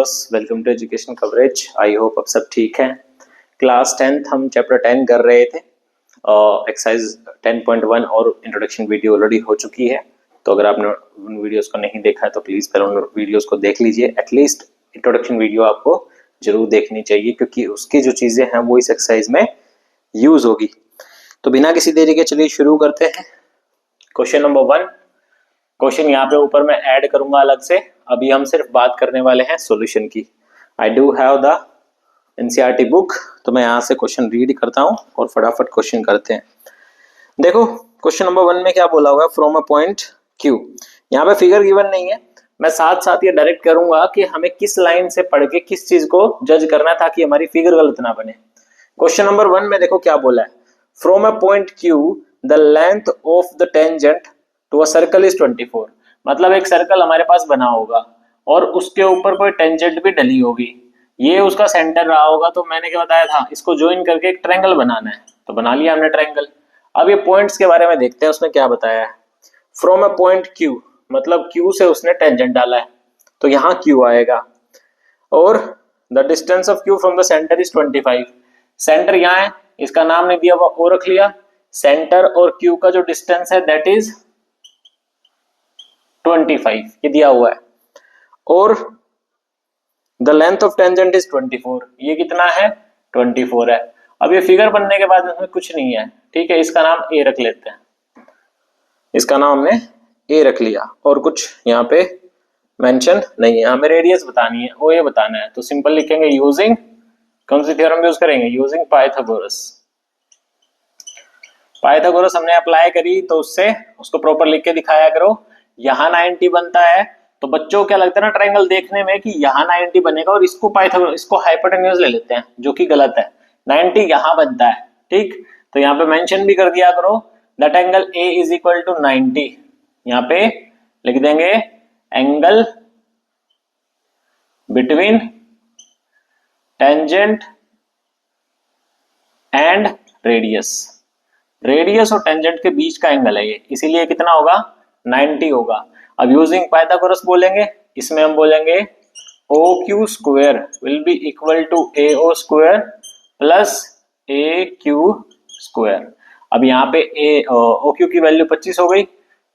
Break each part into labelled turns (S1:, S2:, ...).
S1: Viewers, welcome to education coverage. I hope आप सब ठीक हैं। क्लास 10th हम चैप्टर 10 कर रहे थे। एक्सरसाइज 10.1 और इंट्रोडक्शन वीडियो ऑलरेडी हो चुकी है, तो अगर आपने उन वीडियोस को नहीं देखा है तो प्लीज़ पहले उन वीडियोस को देख लीजिए। एटलीस्ट इंट्रोडक्शन वीडियो आपको जरूर देखनी चाहिए, क्योंकि उसकी जो चीज़ें हैं वो इस एक्सरसाइज में यूज़ होगी। तो बिना किसी देरी के चलिए शुरू करते हैं। क्वेश्चन नंबर 1, क्वेश्चन यहाँ पे ऊपर मैं ऐड करूंगा अलग से। अभी हम सिर्फ बात करने वाले हैं सॉल्यूशन की। I do have the NCERT book, तो मैं यहाँ से क्वेश्चन रीड करता हूँ और फटाफट क्वेश्चन करते हैं। देखो क्वेश्चन नंबर 1 में क्या बोला हुआ है, फ्रॉम अ पॉइंट क्यू। यहाँ पे फिगर गिवन नहीं है, मैं साथ साथ ये डायरेक्ट करूंगा कि हमें किस लाइन से पढ़ के किस चीज को जज करना है ताकि हमारी फिगर गलत ना बने। क्वेश्चन नंबर 1 में देखो क्या बोला है, from a point Q the length of the tangent to a circle is 24। मतलब एक सर्कल हमारे पास बना होगा और उसके ऊपर कोई टेंजेंट भी डली होगी, ये उसका सेंटर रहा होगा। तो मैंने क्या बताया था, इसको ज्वाइन करके एक ट्रायंगल बनाना है, तो बना लिया हमने ट्रायंगल। अब ये पॉइंट्स के बारे में देखते हैं, उसने क्या बताया है। फ्रॉम अ पॉइंट क्यू मतलब क्यू से उसने टेंजेंट डाला है, तो यहाँ क्यू आएगा। और the distance of Q from the centre is 25। Centre यहाँ है, इसका नाम नहीं दिया हुआ, ओ रख लिया। सेंटर और क्यू का जो डिस्टेंस है दैट इज 25, ये दिया हुआ है। और the length of tangent is 24, ये कितना है 24 है। अब ये फिगर बनने के बाद इसमें कुछ नहीं है, ठीक है, इसका नाम ए रख लेते हैं। इसका नाम हमने ए रख लिया और कुछ यहाँ पे मेंशन नहीं है। हमें रेडियस बतानी है, ओ ए बताना है, तो सिंपल लिखेंगे यूजिंग, कौन सी थ्योरम यूज करेंगे, यूजिंग पाइथागोरस। पाइथागोरस हमने अप्लाई करी तो उससे उसको प्रॉपर लिख के दिखाया करो। यहाँ 90 बनता है, तो बच्चों को क्या लगता है ना ट्रायंगल देखने में कि यहाँ 90 बनेगा और इसको पाइथागोरस, इसको हाइपोटेन्यूज ले लेते हैं, जो कि गलत है। 90 यहाँ बनता है, ठीक। तो यहाँ पे मेंशन भी कर दिया करो, that angle A is equal to 90। यहाँ पे लिख देंगे angle between tangent and radius. Radius और टेंजेंट के बीच का एंगल है ये, इसीलिए कितना होगा 90 होगा। अब यूजिंग पाइथागोरस बोलेंगे, इसमें हम बोलेंगे O Q square will be equal to A O square plus A Q square. अब यहाँ पे ए ओ क्यू की वैल्यू 25 हो गई,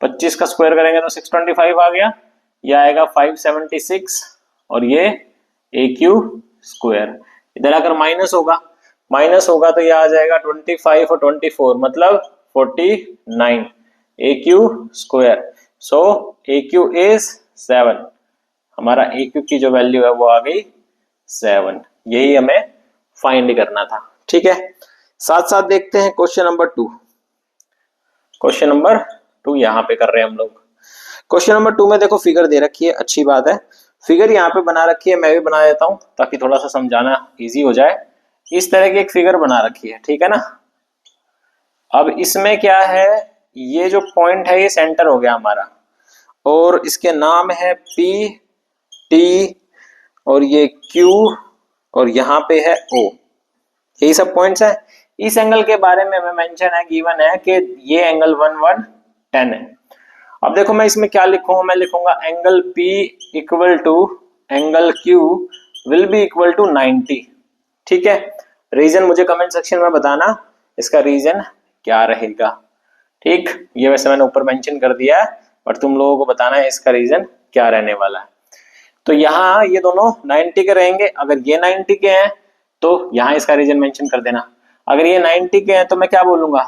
S1: 25 का स्क्वायर करेंगे तो 625 आ गया, यह आएगा 576 और ये ए क्यू स्क्वायर। इधर अगर माइनस होगा तो यह आ जाएगा 25 और 24 मतलब 49 A Q square. So A Q is 7। हमारा ए क्यू की जो वैल्यू है वो आ गई 7। यही हमें फाइंड करना था, ठीक है। साथ साथ देखते हैं क्वेश्चन नंबर 2। क्वेश्चन नंबर 2 यहाँ पे कर रहे हैं हम लोग। क्वेश्चन नंबर 2 में देखो फिगर दे रखी है, अच्छी बात है। फिगर यहाँ पे बना रखी है, मैं भी बना देता हूँ ताकि थोड़ा सा समझाना इजी हो जाए। इस तरह की एक फिगर बना रखी है, ठीक है ना। अब इसमें क्या है, ये जो पॉइंट है ये सेंटर हो गया हमारा, और इसके नाम है पी टी और ये क्यू और यहाँ पे है ओ, यही सब पॉइंट्स हैं। इस एंगल के बारे में हमें मेंशन है, गिवन है कि ये एंगल 110 है। अब देखो मैं इसमें क्या लिखूंगा, मैं लिखूंगा angle P equal to angle Q will be equal to 90, ठीक है। रीजन मुझे कमेंट सेक्शन में बताना, इसका रीजन क्या रहेगा, ठीक। ये वैसे मैंने ऊपर मेंशन कर दिया है, पर तुम लोगों को बताना है इसका रीजन क्या रहने वाला है। तो यहाँ ये दोनों 90 के रहेंगे, अगर ये 90 के हैं तो यहाँ इसका रीजन मेंशन कर देना। अगर ये 90 के हैं तो मैं क्या बोलूंगा,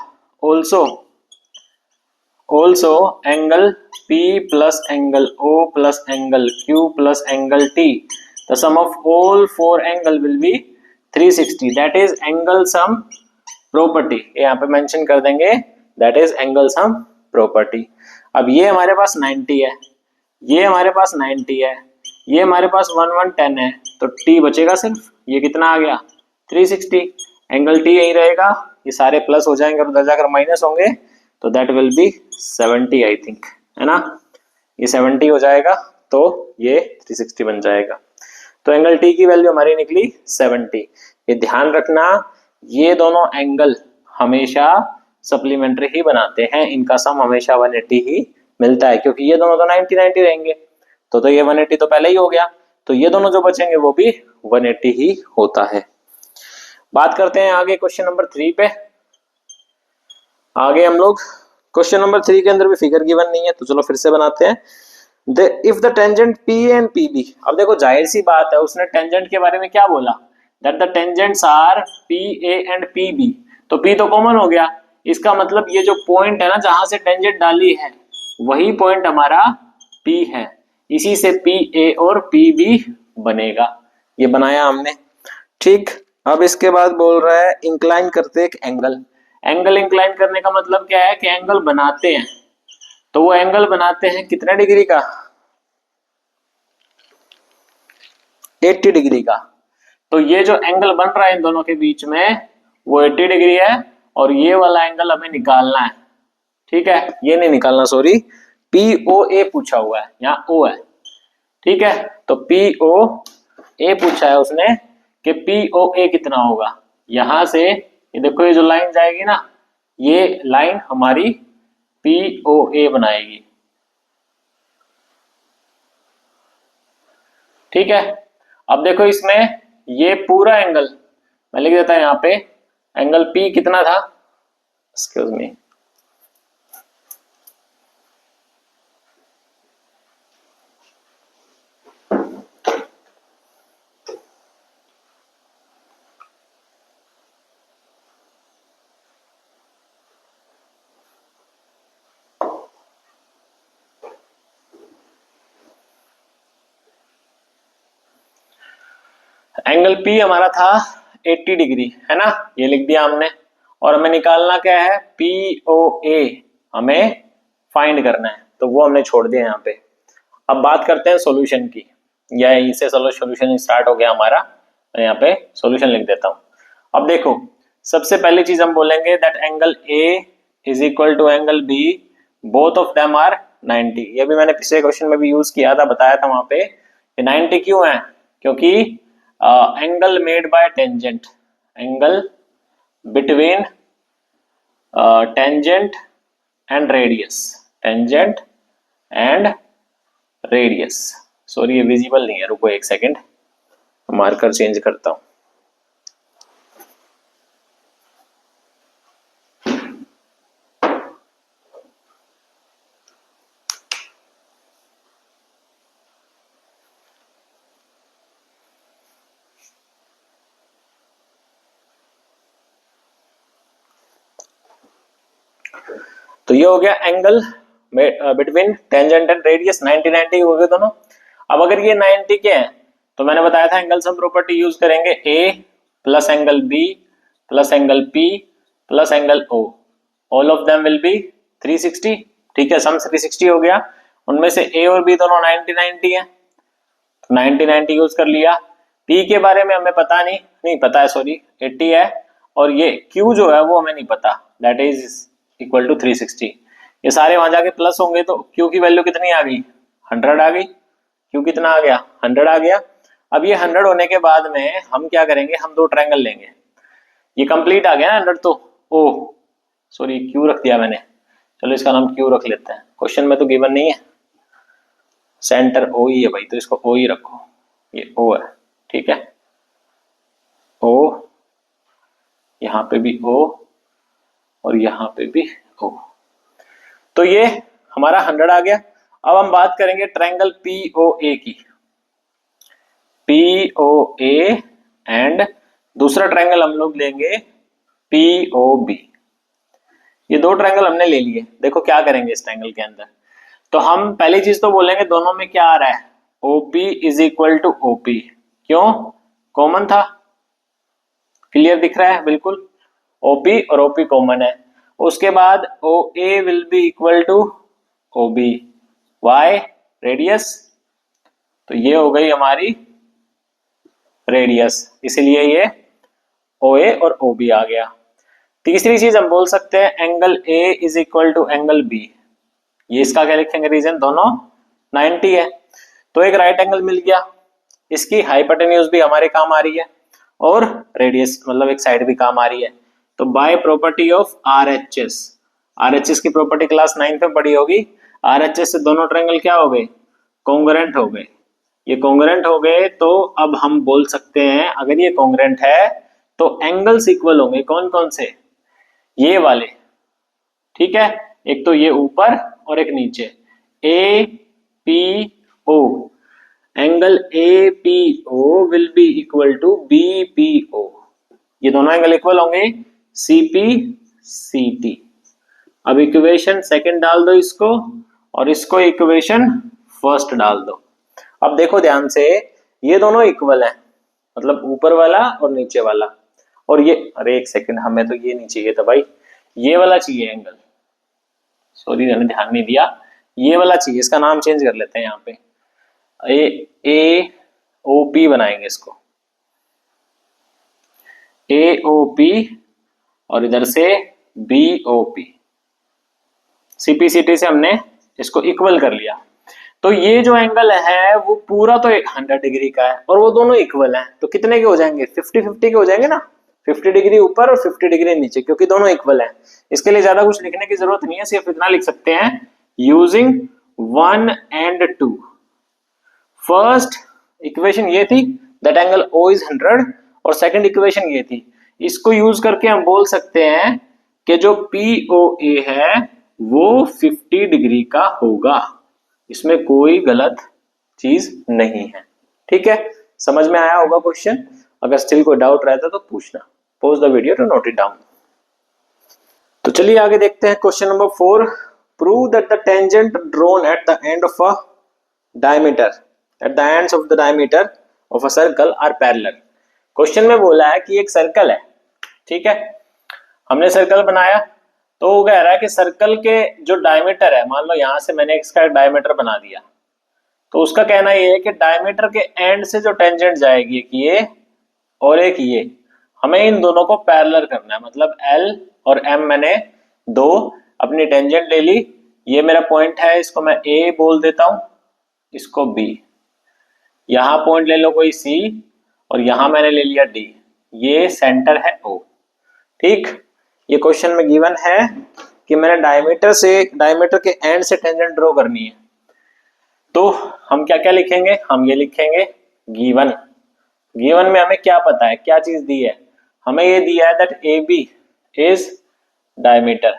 S1: also angle P plus angle O plus angle Q plus angle T, the sum of all 4 angle will be 360, that is angle sum property. यहाँ पे मेंशन कर देंगे that is angle sum property. अब ये हमारे पास 90 है, ये हमारे पास 90 है, ये हमारे पास 110 है, तो T बचेगा सिर्फ, ये कितना आ गया 360। एंगल T यही रहेगा, ये सारे प्लस हो जाएंगे और उधर जाकर माइनस होंगे, तो that will be 70 I think, है ना। ये 70 हो जाएगा तो ये 360 बन जाएगा। तो एंगल T की वैल्यू हमारी निकली 70। ये ध्यान रखना, ये दोनों एंगल हमेशा सप्लीमेंट्री ही बनाते हैं, इनका सम हमेशा 180 ही मिलता है, क्योंकि ये दोनों तो 90 90 रहेंगे, तो ये 180 तो पहले ही हो गया। तो ये दोनों जो बचेंगे वो भी 180 ही होता है। बात करते हैं आगे क्वेश्चन नंबर 3 पे। आगे हम लोग क्वेश्चन नंबर 3 के अंदर भी फिगर गिवन नहीं है, तो चलो फिर से बनाते हैं। If the tangent P and P B, अब देखो जाहिर सी बात है उसने टेंजेंट के बारे में क्या बोला, that the tangents are P A and P B, तो पी तो कॉमन हो गया, इसका मतलब ये जो पॉइंट है ना जहां से टेंजेंट डाली है वही पॉइंट हमारा पी है, इसी से पी ए और पी बी बनेगा। ये बनाया हमने, ठीक। अब इसके बाद बोल रहा है इंक्लाइन करते एक एंगल। एंगल इंक्लाइन करने का मतलब क्या है कि एंगल बनाते हैं, तो वो एंगल बनाते हैं कितने डिग्री का, 80 डिग्री का। तो ये जो एंगल बन रहा है इन दोनों के बीच में वो 80 डिग्री है, और ये वाला एंगल हमें निकालना है, ठीक है। ये नहीं निकालना, सॉरी, पी ओ ए पूछा हुआ है, यहाँ ओ है, ठीक है। तो पी ओ ए पूछा है उसने कि पी ओ ए कितना होगा। यहां से ये देखो ये जो लाइन जाएगी ना, ये लाइन हमारी पी ओ ए बनाएगी, ठीक है। अब देखो इसमें ये पूरा एंगल मैं लिख देता हूं यहाँ पे, एंगल पी कितना था, एक्सक्यूज मी, एंगल पी हमारा था 80 डिग्री, है ना, ये लिख दिया हमने। और हमें निकालना क्या है, पी ओ ए हमें फाइंड करना है, तो वो हमने छोड़ दिया यहाँ पे। अब बात करते हैं सॉल्यूशन की, या इससे सॉल्यूशन स्टार्ट हो गया हमारा, तो यहाँ पे सॉल्यूशन लिख देता हूँ। अब देखो सबसे पहली चीज हम बोलेंगे that angle A is equal to angle B, both of them are 90। ये भी मैंने पिछले क्वेश्चन में भी यूज किया था, बताया था वहां पे 90 क्यों है, क्योंकि angle made by tangent, angle between tangent and radius, tangent and radius. Sorry ये विजिबल नहीं है, रुको एक सेकेंड, मार्कर चेंज करता हूं। तो ये हो गया angle between tangent and radius, 90 90 हो गए दोनों। अब अगर ये 90 के हैं तो मैंने बताया था एंगल सम प्रॉपर्टी यूज करेंगे, A plus angle B plus angle P plus angle O, all of them will be 360, ठीक है, सम 360 हो गया। उनमें से ए और बी दोनों 90 90 है, तो 90 90 यूज कर लिया। पी के बारे में हमें पता नहीं पता है, सॉरी 80 है, और ये क्यू जो है वो हमें नहीं पता, दैट इज इक्वल टू 360। ये सारे वहां जाके प्लस होंगे तो क्यू की वैल्यू कितनी आ गई, 100 आ गई। क्यू कितना आ गया, 100 आ गया। अब ये 100 होने के बाद में हम क्या करेंगे, हम दो ट्रायंगल लेंगे, ये कंप्लीट आ गया ना 100, तो ओ सॉरी क्यू रख दिया मैंने, चलो इसका नाम क्यू रख लेते हैं, क्वेश्चन में तो गिवन नहीं है, सेंटर ओ ही है भाई, तो इसको ओ ही रखो, ये ओ है, ठीक है, ओ, यहां पे भी ओ और यहां पे भी ओ, तो ये हमारा 100 आ गया। अब हम बात करेंगे ट्रायंगल पी ओ ए की, पी ओ ए एंड दूसरा ट्रायंगल हम लोग लेंगे पी ओ बी। ये दो ट्रायंगल हमने ले लिए, देखो क्या करेंगे इस ट्रायंगल के अंदर। तो हम पहली चीज तो बोलेंगे दोनों में क्या आ रहा है, OP is equal to OP, क्यों, कॉमन था, क्लियर दिख रहा है बिल्कुल, OP और OP कॉमन है। उसके बाद OA will be equal to OB, why, radius, तो ये हो गई हमारी रेडियस, इसलिए ये OA और OB आ गया। तीसरी चीज हम बोल सकते हैं angle A is equal to angle B, ये इसका क्या लिखेंगे रीजन, दोनों 90 है, तो एक राइट एंगल मिल गया, इसकी हाइपोटेन्यूज भी हमारे काम आ रही है और रेडियस मतलब एक साइड भी काम आ रही है। तो by property of RHS, RHS की प्रॉपर्टी क्लास 9 में पढ़ी होगी, RHS से दोनों ट्रायंगल क्या हो गए, कॉन्ग्रुएंट हो गए, ये कॉन्ग्रुएंट हो गए, तो अब हम बोल सकते हैं अगर ये कॉन्ग्रुएंट है तो एंगल्स इक्वल होंगे। कौन कौन से? ये वाले, ठीक है, एक तो ये ऊपर और एक नीचे, A P O, angle A P O will be equal to B P O, ये दोनों एंगल इक्वल होंगे सी पी सी टी। अब इक्वेशन सेकंड डाल दो इसको, और इसको इक्वेशन फर्स्ट डाल दो। अब देखो ध्यान से, ये दोनों इक्वल हैं, मतलब ऊपर वाला और नीचे वाला, और ये, अरे एक सेकंड, हमें तो ये नहीं चाहिए था भाई, ये वाला चाहिए एंगल, सॉरी मैंने ध्यान नहीं दिया, ये वाला चाहिए, इसका नाम चेंज कर लेते हैं यहाँ पे, ए ओ पी बनाएंगे इसको, ए ओ पी, और इधर से बी ओ पी, सीपीसीटी से हमने इसको इक्वल कर लिया। तो ये जो एंगल है वो पूरा तो 100 डिग्री का है, और वो दोनों इक्वल हैं, तो कितने के हो जाएंगे? 50-50 के हो जाएंगे ना, 50 डिग्री ऊपर और 50 डिग्री नीचे, क्योंकि दोनों इक्वल हैं। इसके लिए ज्यादा कुछ लिखने की जरूरत नहीं है, सिर्फ इतना लिख सकते हैं, यूजिंग 1 and 2। फर्स्ट इक्वेशन ये थी, दैट एंगल O is 100, और सेकंड इक्वेशन ये थी। इसको यूज करके हम बोल सकते हैं कि जो POA है वो 50 डिग्री का होगा, इसमें कोई गलत चीज नहीं है। ठीक है, समझ में आया होगा क्वेश्चन? अगर स्टिल कोई डाउट रहता तो पूछना। Pause the video to note it down. तो चलिए आगे देखते हैं question number 4। Prove that the tangent drawn at the end of a diameter, at the ends of the diameter of a circle are parallel. Question में बोला है कि एक सर्कल है, ठीक है, हमने सर्कल बनाया, तो वो कह रहा है कि सर्कल के जो डायमीटर है, मान लो यहां से मैंने इसका डायमीटर बना दिया, तो उसका कहना ये है कि डायमीटर के एंड से जो टेंजेंट जाएगी, एक ये और एक ये, हमें इन दोनों को पैरेलल करना है। मतलब L और M मैंने दो अपनी टेंजेंट ले ली, ये मेरा पॉइंट है, इसको मैं A बोल देता हूं, इसको B, यहां पॉइंट ले लो कोई C, और यहां मैंने ले लिया D, ये सेंटर है O। ठीक, ये क्वेश्चन में गिवन है कि मैंने डायमीटर के एंड से टेंजेंट ड्रॉ करनी है, तो हम क्या क्या लिखेंगे? हम ये लिखेंगे गिवन। गिवन में हमें क्या पता है, क्या चीज दी है? हमें ये दिया है that A B is diameter,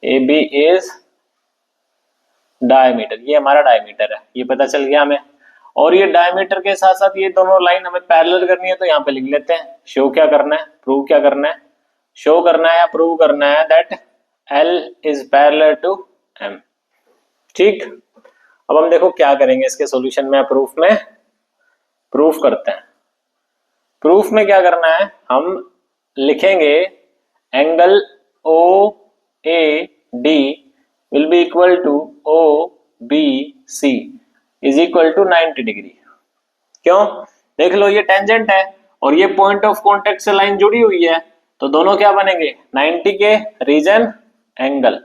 S1: A B is diameter, ये हमारा डायमीटर है, ये पता चल गया हमें। और ये डायमीटर के साथ साथ ये दोनों लाइन हमें पैरेलल करनी है, तो यहाँ पे लिख लेते हैं। शो क्या करना है, प्रूव क्या करना है? शो करना है या प्रूव करना है that L is parallel to M। ठीक, अब हम देखो क्या करेंगे इसके सॉल्यूशन में, प्रूफ में प्रूफ करते हैं। प्रूफ में क्या करना है, हम लिखेंगे angle OAD will be equal to OBC is equal to 90 degree. क्यों? देख लो, ये टेंजेंट है और ये पॉइंट ऑफ कॉन्टेक्ट से लाइन जुड़ी हुई है, तो दोनों क्या बनेंगे? 90 के reason angle,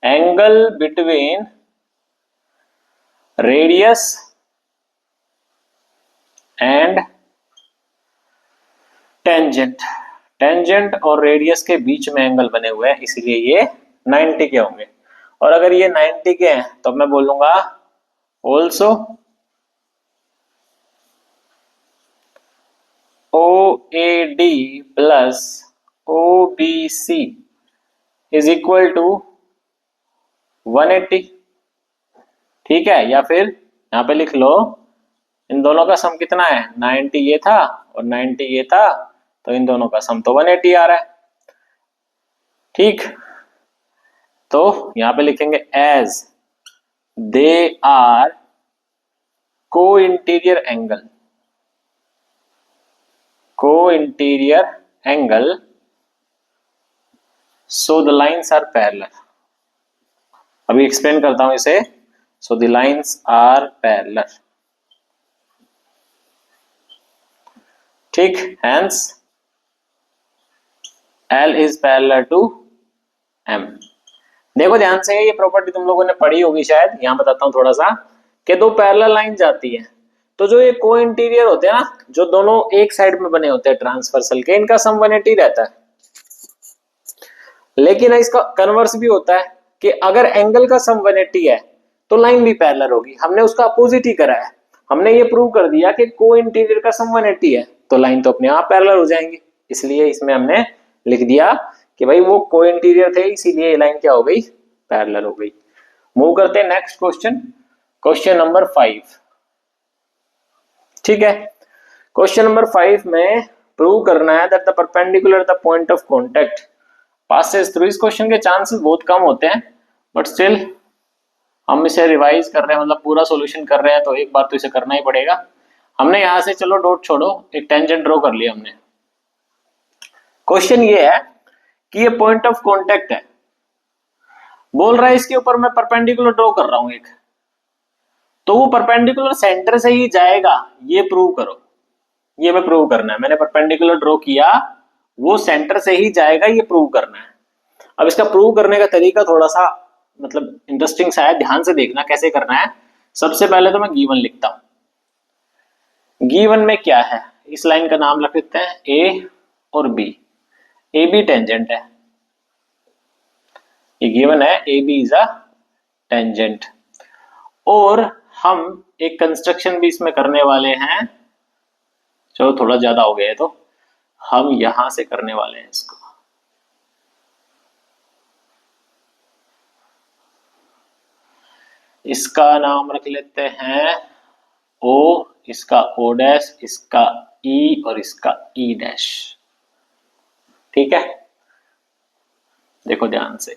S1: angle between radius and tangent, tangent और रेडियस के बीच में एंगल बने हुए हैं, इसलिए ये 90 के होंगे। और अगर ये 90 के हैं तो मैं बोलूंगा also OAD plus OBC is equal to 180। ठीक है, या फिर यहां पे लिख लो, इन दोनों का सम कितना है? 90 ये था और 90 ये था, तो इन दोनों का सम तो 180 आ रहा है। ठीक, तो यहां पे लिखेंगे as they are co interior angle, co interior angle, so the lines are parallel. अभी एक्सप्लेन करता हूं इसे। So the lines are parallel. ठीक, hence L is parallel to M। देखो ध्यान से, ये प्रॉपर्टी तुम लोगों ने पढ़ी होगी शायद, यहां बताता हूं थोड़ा सा, कि दो पैरेलल लाइन जाती है, तो जो ये को इंटीरियर होते हैं ना, जो दोनों एक साइड में बने होते हैं ट्रांसवर्सल के, इनका सम 180 रहता है। लेकिन इसका कन्वर्स भी होता है कि अगर एंगल का सम 180 है तो लाइन भी पैरेलल होगी। हमने उसका अपोजिट ही करा है, हमने ये प्रूव कर दिया कि को इंटीरियर का सम 180 है, तो लाइन तो अपने आप पैरेलल हो जाएंगी। इसलिए इसमें हमने लिख दिया कि भाई वो को इंटीरियर थे, इसीलिए लाइन क्या हो गई, पैरेलल हो गई। मूव करते हैं नेक्स्ट क्वेश्चन, क्वेश्चन नंबर 5। ठीक है, क्वेश्चन नंबर 5 में प्रूव करना है that the perpendicular the point of contact passes through. इस क्वेश्चन के चांसेस बहुत कम होते हैं, बट स्टिल हम इसे रिवाइज कर रहे हैं, मतलब पूरा सॉल्यूशन कर रहे हैं, तो एक बार तो इसे करना ही पड़ेगा। हमने यहां से चलो डॉट छोड़ो, एक टेंजेंट ड्रॉ कर लिया हमने। क्वेश्चन ये है कि ये पॉइंट ऑफ कांटेक्ट है, बोल रहा है इसके ऊपर मैं परपेंडिकुलर ड्रॉ कर रहा हूं एक, तो वो परपेंडिकुलर सेंटर से ही जाएगा, ये प्रूव करो। ये मैं प्रूव करना है, मैंने परपेंडिकुलर ड्रॉ किया, वो सेंटर से ही जाएगा, ये प्रूव करना है। अब इसका प्रूव करने का तरीका थोड़ा सा मतलब इंटरेस्टिंग सा है, ध्यान से देखना कैसे करना है। सबसे पहले तो मैं गिवन लिखता हूं। गिवन में क्या है, इस लाइन का नाम रख देते हैं ए और बी। ए बी टेंजेंट है, ये गिवन है A B is a tangent. और हम एक कंस्ट्रक्शन भी इसमें करने वाले हैं, चलो थोड़ा ज्यादा हो गया है तो हम यहां से करने वाले हैं इसको। इसका नाम रख लेते हैं ओ, इसका ओ डैश, इसका ई और इसका ई डैश। ठीक है, देखो ध्यान से,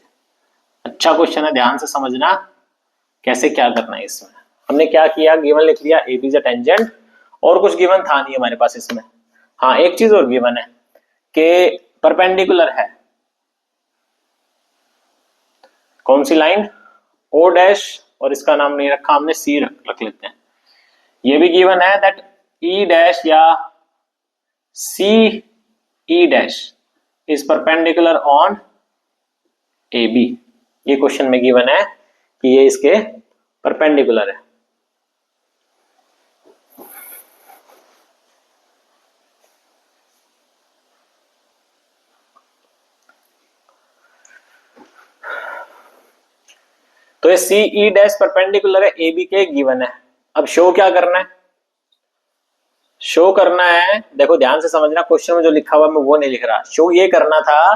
S1: अच्छा क्वेश्चन है, ध्यान से समझना कैसे क्या करना है इसमें। हमने क्या किया, गिवन लिख लिया A B is a tangent, और कुछ गिवन था नहीं हमारे पास इसमें। हाँ, एक चीज और गिवन है कि परपेंडिकुलर है, कौन सी लाइन, ओ डैश, और इसका नाम नहीं रखा हमने, सी रख लेते हैं। ये भी गिवन है दैट ई डैश या C E dash is perpendicular on A B. ये क्वेश्चन में गिवन है कि ये इसके परपेंडिकुलर है। तो ये सी ई डैश परपेंडिकुलर है ए बी के, गिवन है। अब शो क्या करना है, शो करना है, देखो ध्यान से समझना, क्वेश्चन में जो लिखा हुआ मैं वो नहीं लिख रहा। शो ये करना था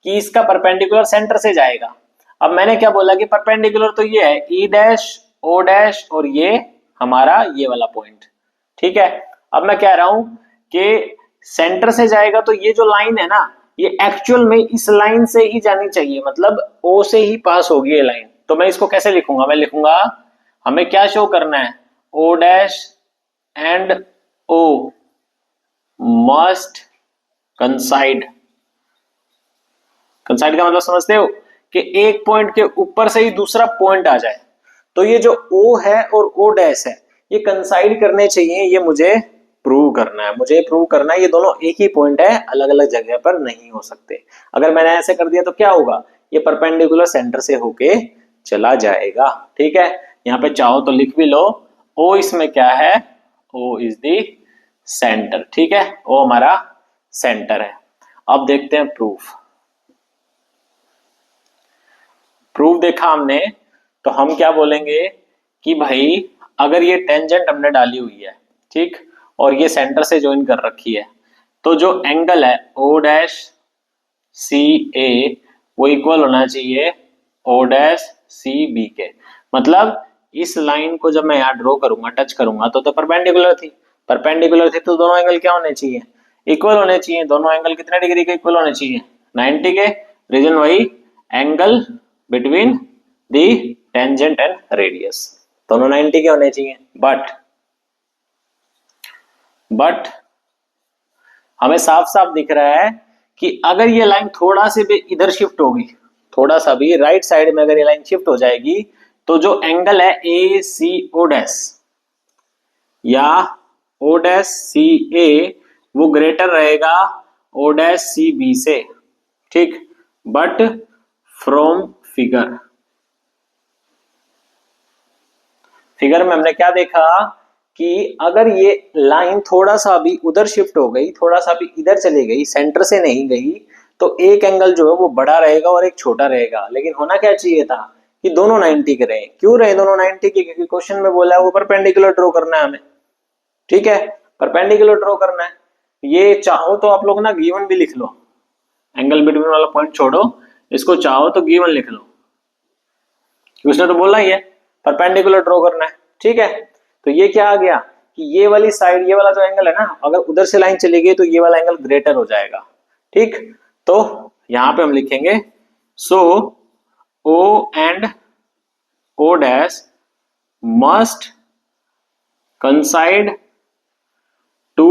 S1: कि इसका परपेंडिकुलर सेंटर से जाएगा। अब मैंने क्या बोला कि परपेंडिकुलर तो ये है ई डैश ओ डैश और ये हमारा ये वाला पॉइंट। ठीक है, अब मैं कह रहा हूं कि सेंटर से जाएगा, तो ये जो लाइन है ना, ये एक्चुअल में इस लाइन से ही जानी चाहिए, मतलब ओ से ही पास होगी ये लाइन। तो मैं इसको कैसे लिखूंगा, मैं लिखूंगा, हमें क्या शो करना है, O dash and O must coincide. Coincide का मतलब समझते हो कि एक पॉइंट के ऊपर से ही दूसरा पॉइंट आ जाए। तो ये जो ओ है और ओ डैश है, ये कंसाइड करने चाहिए, ये मुझे प्रूव करना है। मुझे प्रूव करना है ये दोनों एक ही पॉइंट है, अलग अलग जगह पर नहीं हो सकते। अगर मैंने ऐसे कर दिया तो क्या होगा, ये परपेंडिकुलर सेंटर से होके चला जाएगा। ठीक है, यहाँ पे चाहो तो लिख भी लो, ओ इसमें क्या है, ओ इज द सेंटर। ठीक है, ओ हमारा सेंटर है। अब देखते हैं प्रूफ। प्रूफ देखा हमने, तो हम क्या बोलेंगे कि भाई अगर ये टेंजेंट हमने डाली हुई है, ठीक, और ये सेंटर से ज्वाइन कर रखी है, तो जो एंगल है ओ डैश सी ए वो इक्वल होना चाहिए ओ डैश सी बी के। मतलब इस लाइन को जब मैं यहाँ ड्रॉ करूंगा, टच करूंगा, तो परपेंडिकुलर थी, परपेंडिकुलर थी, तो दोनों एंगल क्या होने चाहिए, इक्वल होने चाहिए। दोनों एंगल कितने डिग्री के इक्वल होने चाहिए, 90 के। रीजन वही, angle between the tangent and radius, दोनों 90 के होने चाहिए। बट हमें साफ साफ दिख रहा है कि अगर ये लाइन थोड़ा से भी इधर शिफ्ट होगी, थोड़ा सा भी राइट साइड में अगर ये लाइन शिफ्ट हो जाएगी, तो जो एंगल है ए सी ओ डैश या ओ डैश सी ए वो ग्रेटर रहेगा ओ डैश सी बी से। ठीक, बट फ्रॉम फिगर में हमने क्या देखा कि अगर ये लाइन थोड़ा सा भी उधर शिफ्ट हो गई, थोड़ा सा भी इधर चली गई, सेंटर से नहीं गई, तो एक एंगल जो है वो बड़ा रहेगा और एक छोटा रहेगा। लेकिन होना क्या चाहिए था कि दोनों 90 के रहे। क्यों रहे दोनों 90 के? क्योंकि क्वेश्चन में बोला है वो परपेंडिकुलर ड्रॉ करना है हमें, ठीक है, परपेंडिकुलर ड्रॉ करना है। ये चाहो तो आप लोग ना गिवन भी लिख लो, एंगल बिटवीन वाला पॉइंट छोड़ो, इसको चाहो तो गिवन लिख लो, उसने तो बोला ही है परपेंडिकुलर ड्रॉ करना है, ठीक है। तो ये क्या आ गया कि ये वाली साइड, ये वाला जो एंगल है ना, अगर उधर से लाइन चली गई तो ये वाला एंगल ग्रेटर हो जाएगा, ठीक। तो यहां पे हम लिखेंगे सो O and O dash must coincide to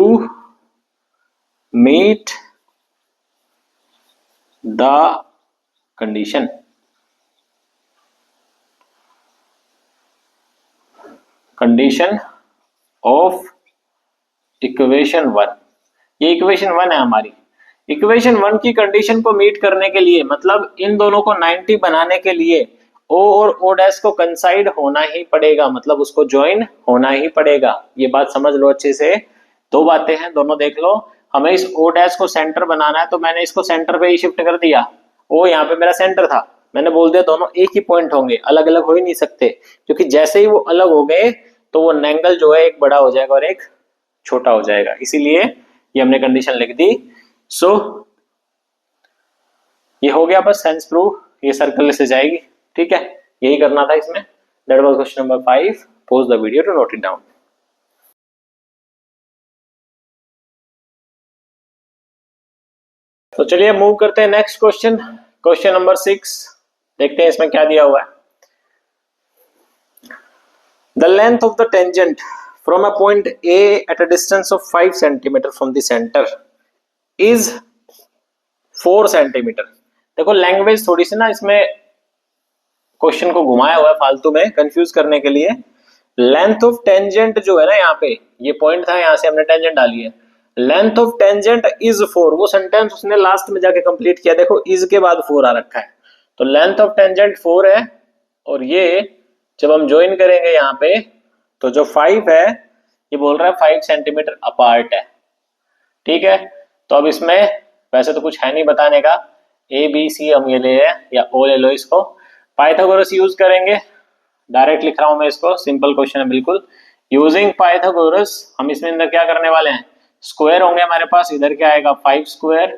S1: meet the condition of equation 1। ये इक्वेशन 1 है हमारी। इक्वेशन 1 की कंडीशन को मीट करने के लिए, मतलब इन दोनों को 90 बनाने के लिए O और O डैश को कंसाइड होना ही पड़ेगा, मतलब उसको ज्वाइन होना ही पड़ेगा। ये बात समझ लो अच्छे से। दो बातें हैं, दोनों देख लो। हमें इस O डैश को सेंटर बनाना है, तो मैंने इसको सेंटर पे ही शिफ्ट कर दिया। O यहाँ पे मेरा सेंटर था, मैंने बोल दिया दोनों एक ही पॉइंट होंगे, अलग अलग हो ही नहीं सकते, क्योंकि जैसे ही वो अलग हो गए तो वो एंगल जो है एक बड़ा हो जाएगा और एक छोटा हो जाएगा, इसीलिए ये हमने कंडीशन लिख दी। सो ये हो गया बस सेंस प्रूफ, ये सर्कल से जाएगी, ठीक है। यही करना था इसमें। That was question number 5। Pause the video to note it down. तो चलिए मूव करते हैं नेक्स्ट क्वेश्चन, क्वेश्चन नंबर 6। देखते हैं इसमें क्या दिया हुआ है। The length of the tangent from a point A at a distance of 5 centimeter from the center is 4 centimetre. देखो लैंग्वेज थोड़ी सी ना इसमें क्वेश्चन को घुमाया हुआ है फालतू में कंफ्यूज करने के लिए। लेंथ ऑफ टेंजेंट जो है ना, यहाँ पे ये पॉइंट था, यहाँ से हमने टेंजेंट डाली है। लेंथ ऑफ टेंजेंट इज 4, वो सेंटेंस उसने लास्ट में जाके कंप्लीट किया, देखो इज के बाद 4 आ रखा है, तो लेंथ ऑफ टेंजेंट 4 है। और ये जब हम ज्वाइन करेंगे यहाँ पे, तो जो 5 है ये बोल रहा है 5 सेंटीमीटर अपार्ट है, ठीक है। तो अब इसमें वैसे तो कुछ है नहीं बताने का, ए बी सी हम ये ले या ओ ले लो इसको। पाइथागोरस यूज करेंगे, डायरेक्ट लिख रहा हूं मैं इसको, सिंपल क्वेश्चन है बिल्कुल। यूजिंग पाइथागोरस हम इसमें अंदर क्या करने वाले हैं, स्क्वायर होंगे हमारे पास, इधर क्या आएगा 5 square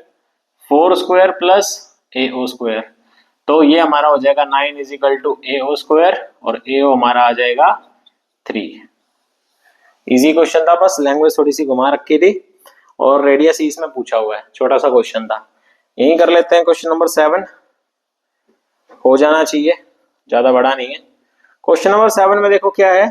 S1: 4 square plus A O square, तो ये हमारा हो जाएगा 9 is equal to A O square, और ए ओ हमारा आ जाएगा 3। इजी क्वेश्चन था, बस लैंग्वेज थोड़ी सी घुमा रखी थी, और रेडियस इसमें पूछा हुआ है, छोटा सा क्वेश्चन था। यही कर लेते हैं क्वेश्चन नंबर 7, हो जाना चाहिए, ज्यादा बड़ा नहीं है। क्वेश्चन नंबर 7 में देखो क्या है,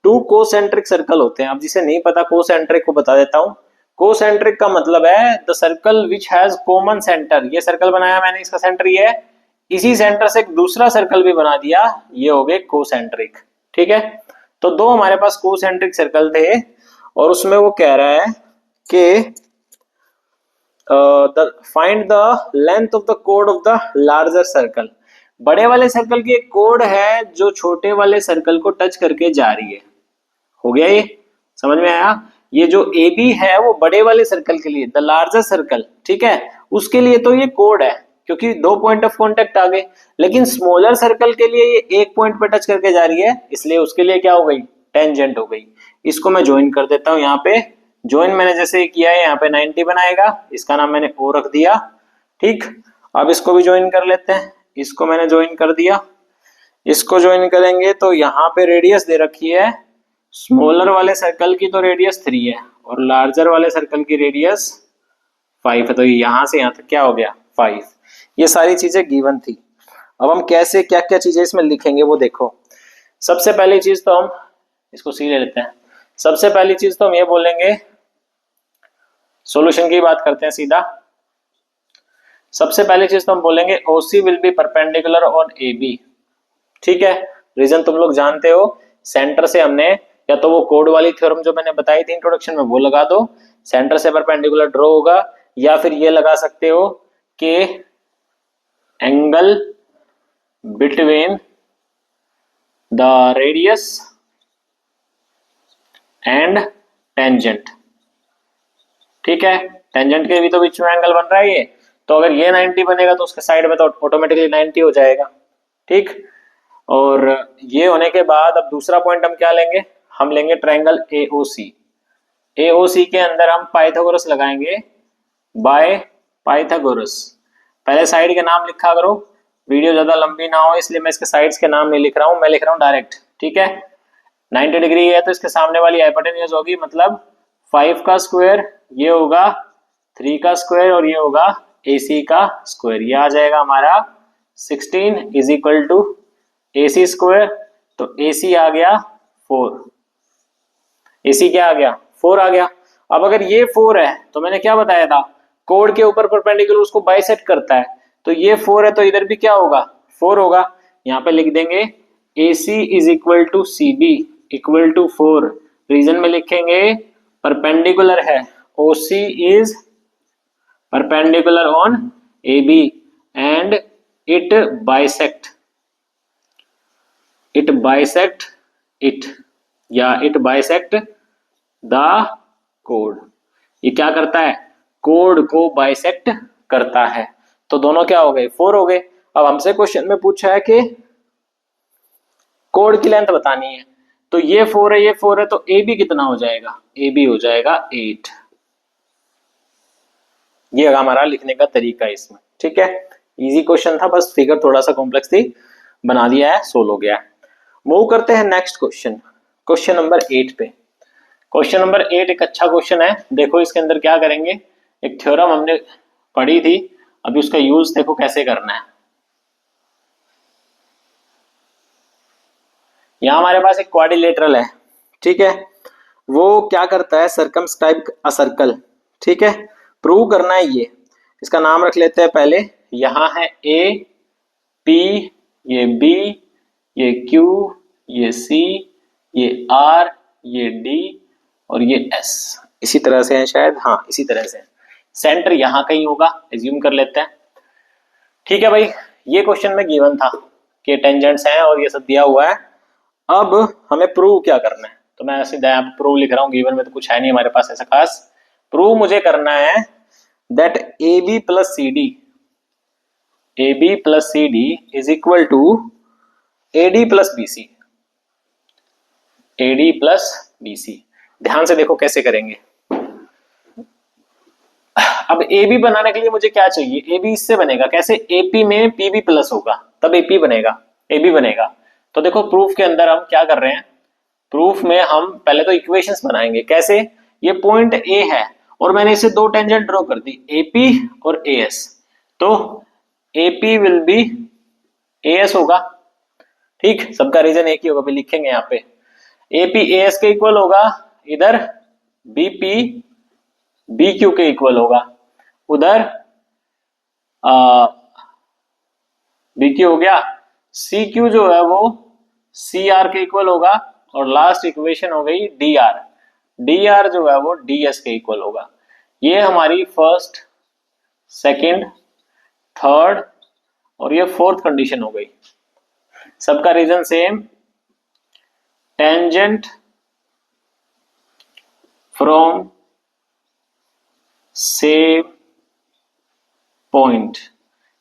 S1: 2 कोसेंट्रिक सर्कल होते हैं। अब जिसे नहीं पता कोसेंट्रिक को बता देता हूं। कोसेंट्रिक का मतलब है the circle which has common centre. ये सर्कल बनाया मैंने, इसका सेंटर ये है, इसी सेंटर से एक दूसरा सर्कल भी बना दिया, ये हो गए कोसेंट्रिक, ठीक है। तो दो हमारे पास कोसेंट्रिक सर्कल थे, और उसमें वो कह रहा है कि find the length of the code of the larger circle. बड़े वाले सर्कल की एक कोड है जो छोटे वाले सर्कल को टच करके जा रही है। हो गया, ये समझ में आया। ये जो ए बी है वो बड़े वाले सर्कल के लिए, द लार्जर सर्कल, ठीक है, उसके लिए तो ये कोड है, क्योंकि 2 पॉइंट ऑफ कॉन्टेक्ट आ गए। लेकिन स्मॉलर सर्कल के लिए ये एक पॉइंट पे टच करके जा रही है, इसलिए उसके लिए क्या हो गई, टेंजेंट हो गई। इसको मैं ज्वाइन कर देता हूं यहाँ पे। ज्वाइन मैंने जैसे किया है, यहाँ पे 90 बनाएगा, इसका नाम मैंने ओ रख दिया, ठीक। अब इसको भी ज्वाइन कर लेते हैं, इसको मैंने ज्वाइन कर दिया। इसको ज्वाइन करेंगे तो यहाँ पे रेडियस दे रखी है, स्मॉलर वाले सर्कल की तो रेडियस 3 है, और लार्जर वाले सर्कल की रेडियस 5 है, तो यहाँ से यहाँ तक क्या हो गया 5। ये सारी चीजें गिवन थी। अब हम कैसे क्या क्या चीजें इसमें लिखेंगे वो देखो। सबसे पहली चीज तो हम इसको सी ले लेते हैं। सबसे पहली चीज तो हम ये बोलेंगे, सॉल्यूशन की बात करते हैं सीधा। सबसे पहली चीज तो हम बोलेंगे OC will be perpendicular on AB, ठीक है। रीजन तुम लोग जानते हो, सेंटर से हमने, या तो वो कोड वाली थ्योरम जो मैंने बताई थी इंट्रोडक्शन में वो लगा दो, सेंटर से परपेंडिकुलर ड्रॉ होगा, या फिर ये लगा सकते हो कि angle between the radius and tangent, ठीक है। टेंजेंट के भी तो बीच में एंगल बन रहा है ये, तो अगर ये 90 बनेगा तो उसके साइड में तो ऑटोमेटिकली 90 हो जाएगा, ठीक। और ये होने के बाद अब दूसरा पॉइंट हम क्या लेंगे, हम लेंगे ट्रायंगल AOC। AOC के अंदर हम पाइथागोरस लगाएंगे बाय पाइथागोरस। पहले साइड के नाम लिखा करो, वीडियो ज्यादा लंबी ना हो इसलिए मैं इसके साइड्स के नाम नहीं लिख रहा हूं, मैं लिख रहा हूं डायरेक्ट, ठीक है। 90 डिग्री है तो इसके सामने वाली हाइपोटेन्यूज होगी, मतलब 5 का स्क्वायर, ये होगा 3 का स्क्वायर और ये होगा AC का स्क्वायर। ये आ जाएगा हमारा 16 is equal to AC square, तो AC आ गया 4। AC क्या आ गया, 4 आ गया। अब अगर ये 4 है तो मैंने क्या बताया था, कोड के ऊपर परपेंडिकुलर उसको बाइसेक्ट करता है, तो ये 4 है तो इधर भी क्या होगा, 4 होगा। यहाँ पे लिख देंगे AC is equal to CB equal to 4। Reason में लिखेंगे परपेंडिकुलर है, OC is perpendicular on AB and it bisect it या इट बाइसेक्ट द कोड। ये क्या करता है, कोड को बाइसेक्ट करता है। तो दोनों क्या हो गए, 4 हो गए। अब हमसे क्वेश्चन में पूछा है कि कोड की लेंथ बतानी है, तो ये 4 है, ये 4 है, तो AB कितना हो जाएगा, AB हो जाएगा 8। ये हमारा लिखने का तरीका है इसमें, ठीक है। इजी क्वेश्चन था, बस फिगर थोड़ा सा कॉम्प्लेक्स थी, बना दिया है, सोल्व हो गया है। मूव करते हैं नेक्स्ट क्वेश्चन, क्वेश्चन नंबर 8 पे। क्वेश्चन नंबर 8 एक अच्छा क्वेश्चन है। देखो इसके अंदर क्या करेंगे, एक थ्योरम हमने पढ़ी थी, अभी उसका यूज देखो कैसे करना है। यहां हमारे पास एक क्वाड्रिलेटरल है, ठीक है। वो क्या करता है, सर्कमस्क्राइब अ सर्कल, ठीक है। प्रूव करना है ये, इसका नाम रख लेते हैं पहले। यहां है A, P, ये B, ये Q, ये C, ये R, ये D और ये S। इसी तरह से है शायद, हाँ इसी तरह से। सेंटर यहां कहीं होगा, एज्यूम कर लेते हैं, ठीक है भाई। ये क्वेश्चन में गिवन था कि टेंजेंट्स हैं और ये सब दिया हुआ है। अब हमें प्रूव क्या करना है, तो मैं सीधा यहाँ पे प्रूव लिख रहा हूँ, गिवन में तो कुछ है नहीं हमारे पास ऐसा खास। प्रूव मुझे करना है that AB plus CD is equal to AD plus BC। ध्यान से देखो कैसे करेंगे। अब AB बनाने के लिए मुझे क्या चाहिए, AB इससे बनेगा कैसे, AP में PB प्लस होगा तब AP बनेगा, AB बनेगा। तो देखो प्रूफ के अंदर हम क्या कर रहे हैं, प्रूफ में हम पहले तो इक्वेशंस बनाएंगे। कैसे, ये पॉइंट A है और मैंने इसे दो टेंजेंट ड्रॉ कर दी, AP और AS, तो AP विल बी AS होगा, ठीक। सबका रीजन एक ही होगा, भी लिखेंगे यहाँ पे AP AS के इक्वल होगा, इधर BP BQ के इक्वल होगा, उधर BQ हो गया, CQ जो है वो CR के इक्वल होगा, और लास्ट इक्वेशन हो गई DR जो है वो DS के इक्वल होगा। ये हमारी फर्स्ट, सेकंड, थर्ड और ये फोर्थ कंडीशन हो गई। सबका reason same, tangent from same point,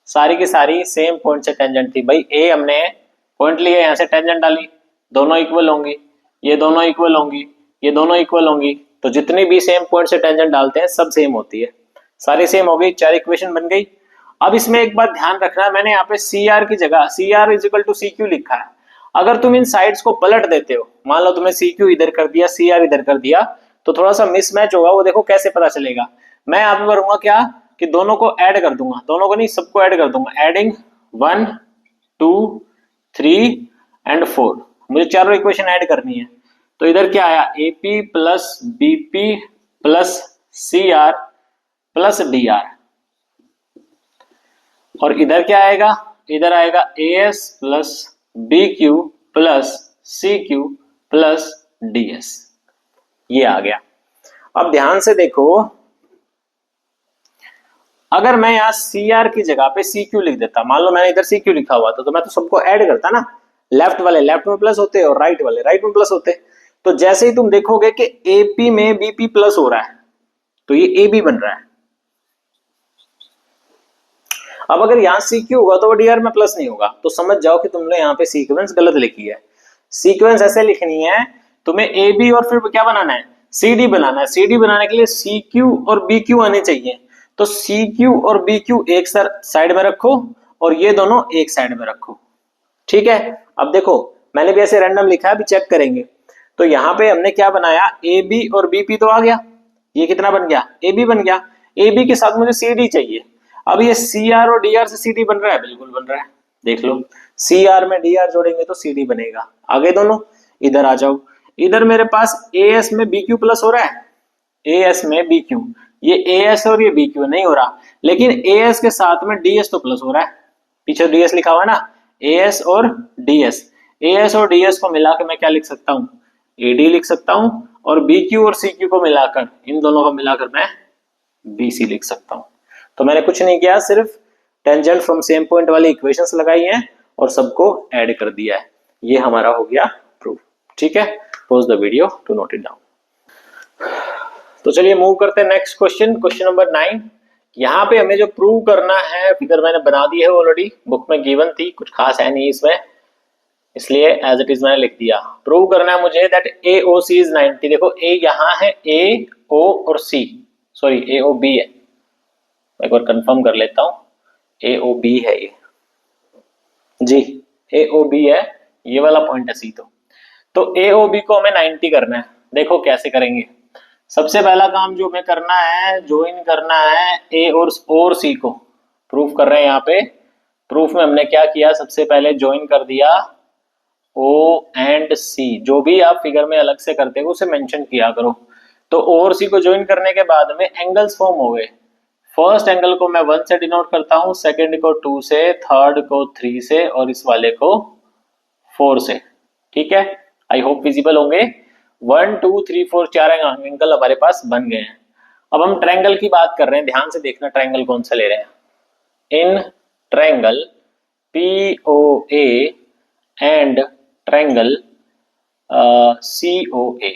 S1: सारी की सारी सेम पॉइंट से टेंजेंट थी भाई। ए हमने पॉइंट लिया, यहां से टेंजेंट डाली, दोनों इक्वल होंगी, ये दोनों इक्वल होंगी, ये दोनों इक्वल होंगी, तो जितनी भी सेम पॉइंट से टेंजेंट डालते हैं सब सेम होती है, सारी सेम हो गई, 4 इक्वेशन बन गई। अब इसमें एक बात ध्यान रखना, मैंने यहाँ पे CR की जगह CR is equal to CQ लिखा है। अगर तुम इन साइड्स को पलट देते हो, मान लो तुम्हें CQ इधर कर दिया, CR इधर कर दिया, तो थोड़ा सा मिसमैच होगा। वो देखो कैसे पता चलेगा, मैं यहाँ पे करूंगा क्या कि दोनों को ऐड कर दूंगा, दोनों को नहीं सबको ऐड कर दूंगा, एडिंग 1 2 3 एंड 4, मुझे चारों इक्वेशन ऐड करनी है। तो इधर क्या आया, AP plus BP plus CR plus DR, और इधर क्या आएगा, इधर आएगा AS plus BQ plus CQ plus DS। ये आ गया। अब ध्यान से देखो, अगर मैं यहां CR की जगह पे CQ लिख देता, मान लो मैंने इधर CQ लिखा हुआ था, तो मैं तो सबको ऐड करता ना, लेफ्ट वाले लेफ्ट में प्लस होते और राइट वाले राइट में प्लस होते। तो जैसे ही तुम देखोगे कि AP में BP प्लस हो रहा है, तो ये AB बन रहा है। अब अगर यहाँ CQ होगा तो वो DR में प्लस नहीं होगा, तो समझ जाओ कि तुमने यहाँ पे सीक्वेंस गलत लिखी है। सीक्वेंस ऐसे लिखनी है, तुम्हें AB और फिर क्या बनाना है, CD बनाना है। CD बनाने के लिए CQ और BQ आने चाहिए, तो CQ और BQ एक साइड में रखो और ये दोनों एक साइड में रखो, ठीक है। अब देखो मैंने भी ऐसे रैंडम लिखा है, अभी चेक करेंगे। तो यहाँ पे हमने क्या बनाया, AB और BP तो आ गया, ये कितना बन गया, AB बन गया। AB के साथ मुझे CD चाहिए। अब ये CR और DR से CD बन रहा है, बिल्कुल बन रहा है, देख लो। CR में DR जोड़ेंगे तो CD बनेगा। आगे दोनों इधर आ जाओ, इधर मेरे पास AS में BQ प्लस हो रहा है, AS में BQ, ये AS और ये BQ नहीं हो रहा, लेकिन AS के साथ में DS तो प्लस हो रहा है, पीछे DS लिखा हुआ है ना, AS और DS। AS और DS को मिला के मैं क्या लिख सकता हूँ, AD लिख सकता हूँ, और BQ और CQ को मिलाकर, इन दोनों को मिलाकर मैं BC लिख सकता हूँ। तो मैंने कुछ नहीं किया, सिर्फ टेंजेंट फ्रॉम सेम पॉइंट वाली इक्वेशंस लगाई हैं और सबको ऐड कर दिया है। ये हमारा हो गया प्रूफ, ठीक है। Pause the video to note it down. तो चलिए मूव करते हैं नेक्स्ट क्वेश्चन, क्वेश्चन नंबर 9। यहाँ पे हमें जो प्रूव करना है, फिगर मैंने बना दी है ऑलरेडी, बुक में गिवन थी, कुछ खास है नहीं इसमें, इसलिए एज इट इज मैंने लिख दिया। प्रूव करना है मुझे दैट AOC इज 90। देखो A यहाँ है, AO और C, सॉरी AOB है, एक बार कंफर्म कर लेता हूँ, AOB है ये जी, AOB है, ये वाला पॉइंट है C। तो AOB को हमें 90 करना है। देखो कैसे करेंगे, सबसे पहला काम जो हमें करना है, ज्वाइन करना है A और C को। प्रूफ कर रहे हैं यहाँ पे, प्रूफ में हमने क्या किया, सबसे पहले ज्वाइन कर दिया O एंड C। जो भी आप फिगर में अलग से करते हो उसे मेंशन किया करो। तो O और C को ज्वाइन करने के बाद में एंगल्स फॉर्म हो गए। फर्स्ट एंगल को मैं 1 से डिनोट करता हूं, सेकंड को 2 से, थर्ड को 3 से और इस वाले को 4 से, ठीक है। आई होप विजिबल होंगे। 1 2 3 4 4 एंगल हमारे पास बन गए हैं। अब हम ट्रायंगल की बात कर रहे हैं, ध्यान से देखना ट्रायंगल कौन सा ले रहे हैं। In triangle POA and triangle COA,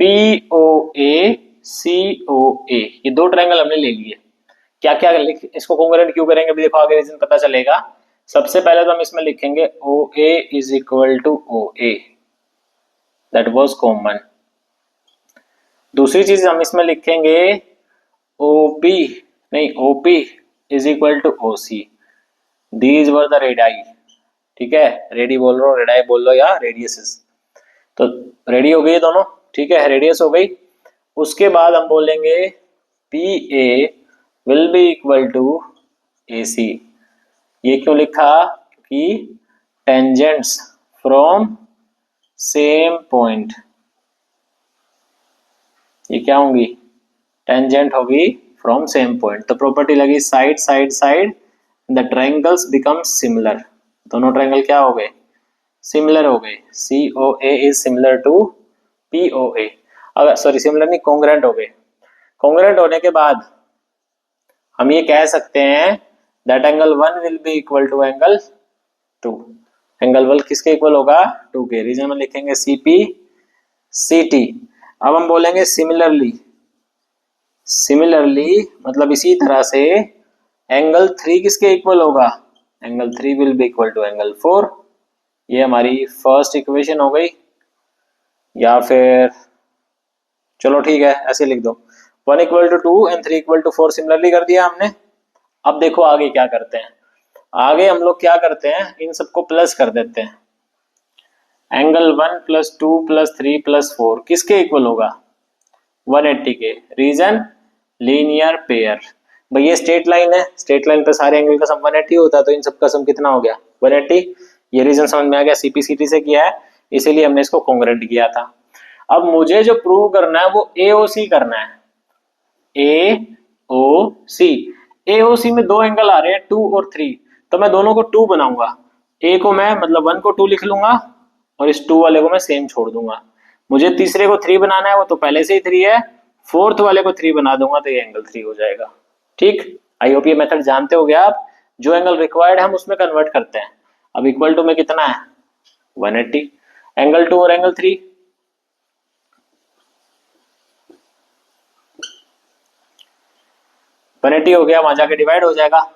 S1: POA COA, ये दो ट्रायंगल हमने ले लिए। क्या क्या इसको कॉन्ग्रुएंट क्यों करेंगे, अभी देखो आगे रीजन पता चलेगा। सबसे पहले तो हम इसमें लिखेंगे OA is equal to OA, that was common. दूसरी चीज हम इसमें लिखेंगे OP, नहीं OP is equal to OC, these were the radii, ठीक है। रेडी बोल रहा हूँ, रेडाई बोल लो या रेडियसेस। तो रेडी हो गई दोनों, ठीक है, रेडियस हो गई। उसके बाद हम बोलेंगे PA will be equal to AC। ये क्यों लिखा, क्योंकि टेंजेंट्स फ्रॉम सेम पॉइंट, ये क्या होंगी, टेंजेंट होगी फ्रॉम सेम पॉइंट। तो प्रॉपर्टी लगी side side side, the triangles become similar. दोनों ट्रायंगल क्या हो गए, सिमिलर हो गए। COA is similar to POA, अगर सॉरी सिमिलर नहीं, कॉन्ग्रुएंट हो गए। कॉन्ग्रुएंट होने के बाद हम ये कह सकते हैं that angle 1 will be equal to angle 2। Angle 1 किसके इक्वल होगा, 2 के। रीजन में लिखेंगे CP CT। अब हम बोलेंगे सिमिलरली, सिमिलरली मतलब इसी तरह से एंगल 3 किसके इक्वल होगा, angle 3 will be equal to angle 4। ये हमारी फर्स्ट इक्वेशन हो गई, या फिर चलो ठीक है ऐसे लिख दो, 1 equal to 2 and 3 equal to 4 similarly कर दिया हमने। अब देखो आगे क्या करते हैं, आगे हम लोग क्या करते हैं, इन सबको प्लस कर देते हैं। एंगल 1 प्लस 2 प्लस 3 प्लस 4 किसके इक्वल होगा, 180 के। रीजन लीनियर पेयर, भाई ये स्ट्रेट लाइन है, स्ट्रेट लाइन पे सारे एंगल का सम 180 होता है, तो इन सबका सम कितना हो गया, 180। ये रीजन समझ में आ गया, CPCT से किया है, इसीलिए हमने इसको कॉन्ग्रुएंट किया था। अब मुझे जो प्रूव करना है वो AOC करना है, AOC। AOC में दो एंगल आ रहे हैं 2 और 3, तो मैं दोनों को 2 बनाऊंगा। A को मैं मतलब 1 को 2 लिख लूंगा और इस 2 वाले को मैं सेम छोड़ दूंगा। मुझे तीसरे को 3 बनाना है, वो तो पहले से ही 3 है, फोर्थ वाले को 3 बना दूंगा तो ये एंगल 3 हो जाएगा, ठीक। आई होप ये मेथड जानते हो गया आप, जो एंगल रिक्वायर्ड है हम उसमें कन्वर्ट करते हैं। अब इक्वल टू में कितना है, 180, एंगल 2 और एंगल 3। 180 हो गया, वहां जाके डिवाइड हो जाएगा,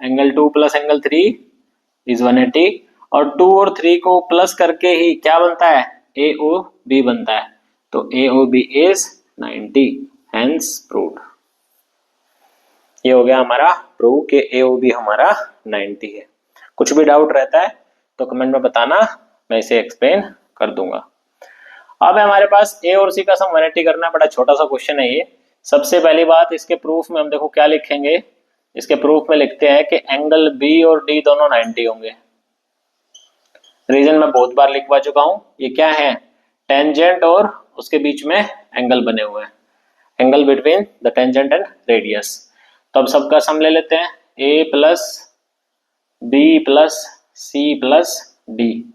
S1: एंगल 2 प्लस एंगल 3 इज 180, और 2 और 3 को प्लस करके ही क्या बनता है, ए ओ बी बनता है, तो A O B is 90, hence proved. ये हो गया हमारा प्रूव के ए ओ बी हमारा 90 है। कुछ भी डाउट रहता है तो कमेंट में बताना, मैं इसे एक्सप्लेन कर दूंगा। अब हमारे पास ए और सी का सम 180 करना है, बड़ा छोटा सा क्वेश्चन है ये। सबसे पहली बात, इसके प्रूफ में हम देखो क्या लिखेंगे, इसके प्रूफ में लिखते हैं कि एंगल बी और डी दोनों 90 होंगे। रीजन मैं बहुत बार लिखवा चुका हूं, ये क्या है, टेंजेंट और उसके बीच में एंगल बने हुए हैं, angle between the tangent and radius. तो अब सबका सम ले लेते हैं, A plus B plus C plus D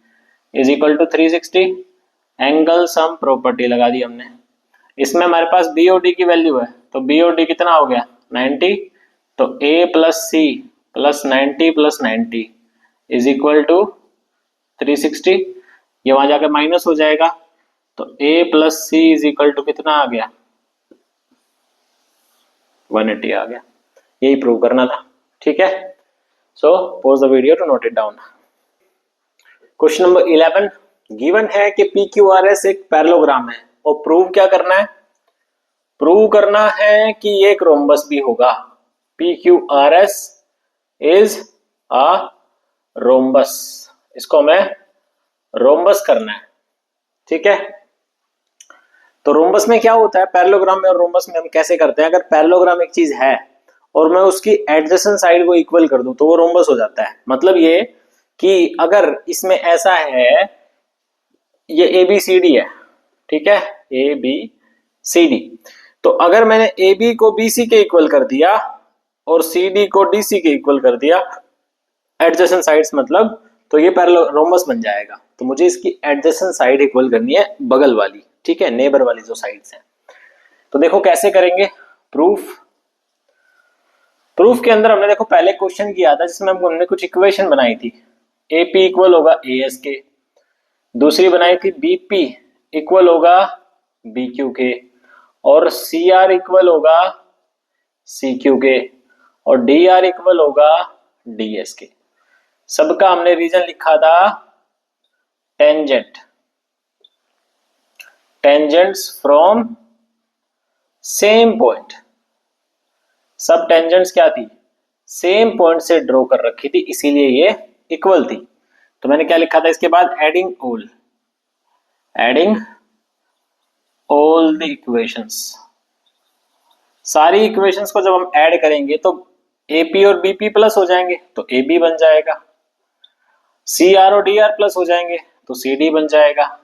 S1: is equal to 360, angle sum property लगा दी हमने। इसमें हमारे पास बी और डी की वैल्यू है, तो बी और डी कितना हो गया 90, तो A plus C plus 90 plus 90 is equal to 360, ये वहां जाकर माइनस हो जाएगा, तो A plus C is equal to कितना आ गया 180 आ गया। यही प्रूव करना था, ठीक है। So pause the video to note it down. Question number 11 given है कि पी क्यू आर एस एक पैरेललोग्राम है, और प्रूव क्या करना है, प्रूव करना है कि ये एक रोम्बस भी होगा। P Q R S is a rhombus, इसको हमें रोम्बस करना है, ठीक है। तो रोम्बस में क्या होता है, पैरेललोग्राम में और रोम्बस में हम कैसे करते हैं, अगर पैरेललोग्राम एक चीज है और मैं उसकी एडजेसेंट साइड को इक्वल कर दूं तो वो रोम्बस हो जाता है। मतलब ये कि अगर इसमें ऐसा है, ये ए बी सी डी है, ठीक है, ए बी सी डी, तो अगर मैंने ए बी को बी सी के इक्वल कर दिया और सी डी को डी सी के इक्वल कर दिया, एडजेसेंट साइड्स मतलब, तो ये रोम्बस बन जाएगा। तो मुझे इसकी एडजेसेंट साइड इक्वल करनी है, बगल वाली, ठीक है, नेबर वाली जो साइड्स हैं। तो देखो कैसे करेंगे प्रूफ। प्रूफ के अंदर हमने देखो पहले क्वेश्चन किया था जिसमें हमने कुछ इक्वेशन बनाई थी, ए पी इक्वल होगा ए एस के, दूसरी बनाई थी बी पी इक्वल होगा बी क्यू के, और सी आर इक्वल होगा सी क्यू के, और डी आर इक्वल होगा डी एस के। सबका हमने रीजन लिखा था tangent, tangents from same point, सब टेंजेंट्स क्या थी, सेम पॉइंट से ड्रॉ कर रखी थी, इसीलिए ये इक्वल थी। तो मैंने क्या लिखा था इसके बाद, एडिंग ऑल द इक्वेशंस, सारी इक्वेशंस को जब हम ऐड करेंगे तो एपी और बीपी प्लस हो जाएंगे तो ए बी बन जाएगा, सी आर और डी आर प्लस हो जाएंगे तो सी डी बन जाएगा,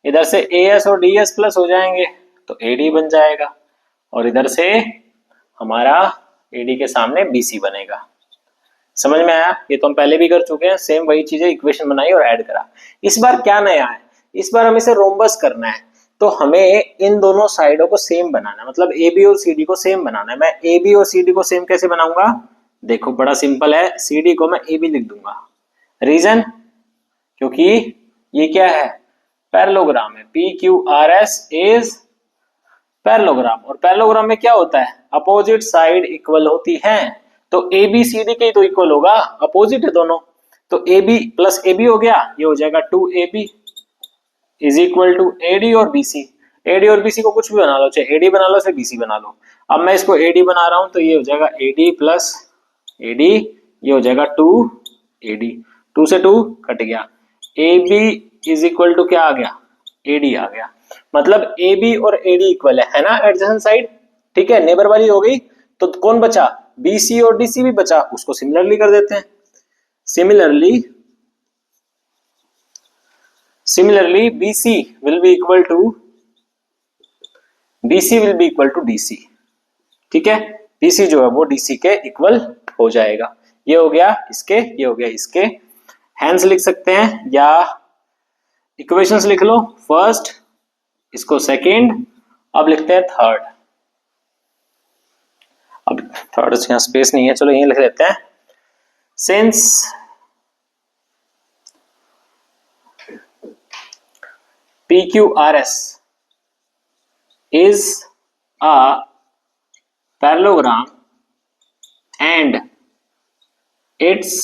S1: इधर से ए एस और डी एस प्लस हो जाएंगे तो ए डी बन जाएगा, और इधर से हमारा ए डी के सामने बी सी बनेगा। समझ में आया, ये तो हम पहले भी कर चुके हैं, सेम वही चीजें, इक्वेशन बनाई और ऐड करा। इस बार क्या नया है, इस बार हमें इसे रोम्बस करना है, तो हमें इन दोनों साइडों को सेम बनाना है, मतलब ए बी और सी डी को सेम बनाना है। मैं ए बी और सी डी को सेम कैसे बनाऊंगा, देखो बड़ा सिंपल है, सी डी को मैं ए बी लिख दूंगा, रीजन क्योंकि ये क्या है, पैरेललोग्राम है, P Q R S is parallelogram, और पैरेललोग्राम में क्या होता है, अपोजिट साइड इक्वल होती हैं, तो ए बी सी डी के तो इक्वल होगा, अपोजिट है दोनों, तो A B plus A B हो गया, ये हो जाएगा 2ab is equal to AD और बीसी। एडी और बीसी को कुछ भी बना लो, चाहे एडी बना लो चाहे बीसी बना लो। अब मैं इसको एडी बना रहा हूं तो ये हो जाएगा एडी प्लस एडी, ये हो जाएगा 2ad, 2 से 2 कट गया, A B is equal to क्या आ गया, एडी आ गया, मतलब ए बी और एडी इक्वल है ना, एडजेसेंट साइड, ठीक है, नेबर वाली हो गई। तो कौन बचा, बीसी और डीसी भी बचा, उसको सिमिलरली कर देते हैं। Similarly, BC will be equal to DC, ठीक है, BC जो है वो DC के इक्वल हो जाएगा। ये हो गया इसके, ये हो गया इसके, हैंस लिख सकते हैं या इक्वेशंस लिख लो, फर्स्ट, इसको सेकेंड, अब लिखते हैं थर्ड। अब थर्ड से यहाँ स्पेस नहीं है, चलो यहीं लिख लेते हैं, since PQRS is a parallelogram and its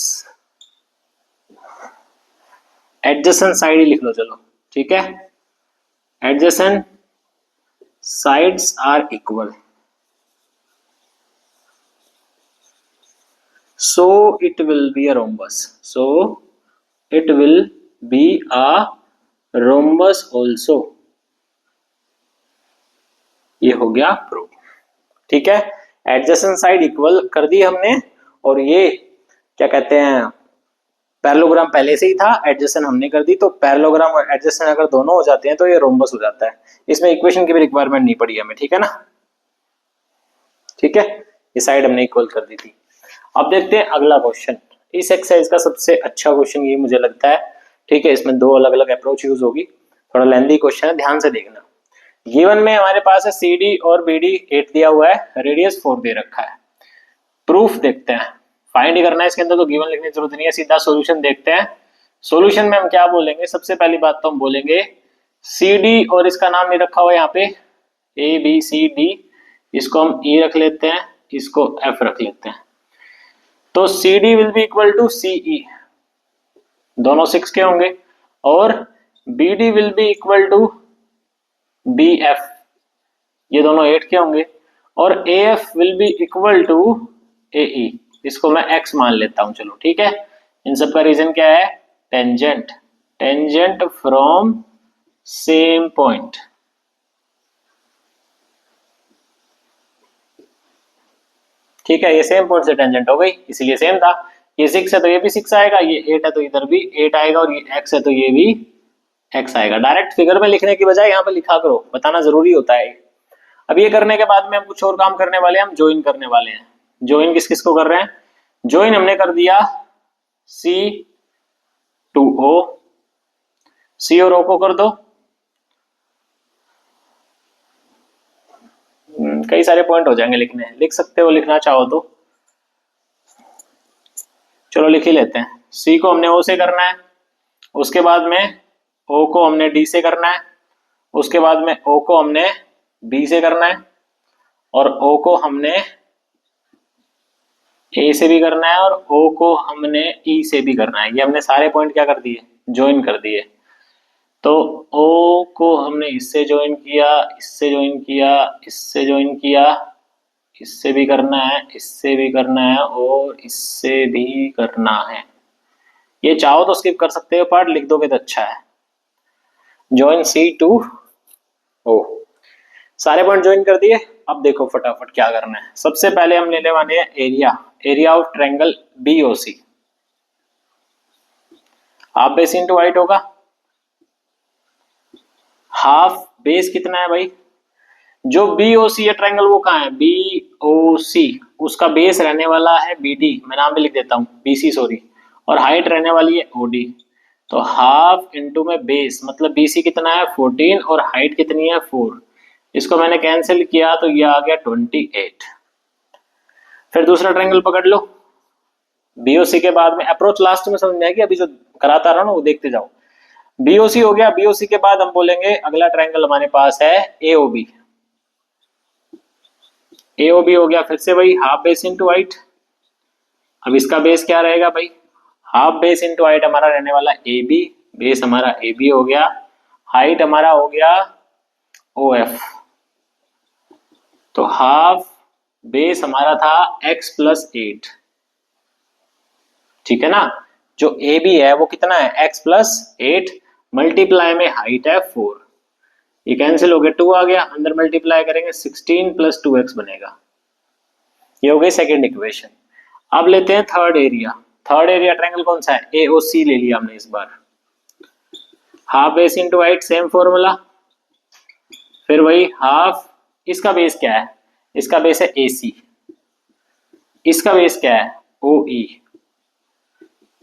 S1: adjacent side ही लिख लो, चलो ठीक है, adjacent sides are equal, so it will be a rhombus, so it will be a rhombus also, ये हो गया प्रूव। ठीक है, एडजेसेंट साइड इक्वल कर दी हमने, और ये क्या कहते हैं, पैरेललोग्राम पहले से ही था, एडजेसेंट हमने कर दी, तो पैरेललोग्राम और एडजेसेंट अगर दोनों हो जाते हैं तो ये रोम्बस हो जाता है। इसमें इक्वेशन की भी रिक्वायरमेंट नहीं पड़ी हमें, ठीक है ना। ठीक है, ये साइड हमने इक्वल कर दी थी। अब देखते हैं अगला क्वेश्चन, इस एक्सरसाइज का सबसे अच्छा क्वेश्चन ये मुझे लगता है। ठीक है, इसमें दो अलग अलग अप्रोच यूज होगी, थोड़ा लेंथी क्वेश्चन है, ध्यान से देखना। गिवन में हमारे पास है CD और BD 8 दिया हुआ है, रेडियस 4 दे रखा है। प्रूफ देखते हैं, फाइंड करना है इसके अंदर, तो गिवन लिखने की जरूरत नहीं है, सीधा सॉल्यूशन देखते हैं। सॉल्यूशन में हम क्या बोलेंगे, सबसे पहली बात तो हम बोलेंगे CD और इसका नाम नहीं रखा हुआ यहाँ पे ABCD, इसको हम E रख लेते हैं, इसको F रख लेते हैं। तो CD will be equal to CE, दोनों 6 के होंगे, और BD will be equal to BF, ये दोनों 8 के होंगे, और AF will be equal to AE, इसको मैं X मान लेता हूं, चलो ठीक है। इन सब का रीजन क्या है, tangent, tangent from same point. ठीक है, ये सेम पॉइंट से टेंजेंट हो गई, इसीलिए सेम था। ये 6 है तो ये भी 6 आएगा, ये 8 है तो इधर भी 8 आएगा, और ये X है तो ये भी X आएगा। डायरेक्ट फिगर में लिखने की बजाय यहाँ पे लिखा करो, बताना जरूरी होता है। अब ये करने के बाद में हम कुछ और काम करने वाले हैं, हम ज्वाइन करने वाले हैं। ज्वाइन किस किस को कर रहे हैं, ज्वाइन हमने कर दिया C टू O, C और O को कर दो, कई सारे पॉइंट हो जाएंगे लिखने, लिख सकते हो लिखना चाहो तो, चलो लिख ही लेते हैं। C को हमने O से करना है, उसके बाद में O को हमने D से करना है, उसके बाद में O को हमने B से करना है, और O को हमने A से भी करना है, और O को हमने E से भी करना है। ये हमने सारे पॉइंट क्या कर दिए, ज्वाइन कर दिए। तो O को हमने इससे ज्वाइन किया, इससे ज्वाइन किया, इससे ज्वाइन किया, इससे भी करना है, इससे भी करना है, और इससे भी करना है। ये चाहो तो स्किप कर सकते हो पार्ट, लिख दोगे तो अच्छा है। ज्वाइन C टू O, सारे पॉइंट ज्वाइन कर दिए। अब देखो फटाफट क्या करना है, सबसे पहले हम लेने वाले हैं area, area of triangle BOC, half base into height होगा। हाफ बेस कितना है भाई, जो BOC है ट्रायंगल वो कहाँ है, BOC, उसका बेस रहने वाला है BD, मैं नाम भी लिख देता हूँ BC सॉरी, और हाइट रहने वाली है OD। तो हाफ इंटू में बेस, मतलब BC कितना है 14, और हाइट कितनी है 4, इसको मैंने कैंसिल किया तो ये आ गया 28। फिर दूसरा ट्रायंगल पकड़ लो, BOC के बाद में अप्रोच लास्ट में समझ में आएगी, अभी जो कराता रहा ना वो देखते जाओ। BOC हो गया, BOC के बाद हम बोलेंगे अगला ट्रायंगल हमारे पास है AOB, AOB हो गया, फिर से वही हाफ बेस इंटू हाइट। अब इसका बेस क्या रहेगा भाई, हाफ बेस इंटू हाइट हमारा रहने वाला AB, बेस हमारा AB हो गया, हाइट हमारा हो गया OF। तो हाफ बेस हमारा था x प्लस 8, ठीक है ना। जो AB है वो कितना है x प्लस 8, मल्टीप्लाई में हाइट है 4, ये कैंसिल हो गया, 2 आ गया, अंदर मल्टीप्लाई करेंगे 16 प्लस 2x बनेगा। ये हो गई सेकेंड इक्वेशन। अब लेते हैं third area, third area triangle कौन सा है, AOC ले लिया हमने इस बार। Half base into height same formula, फिर वही हाफ, इसका बेस क्या है, इसका बेस है AC, इसका बेस क्या है OE।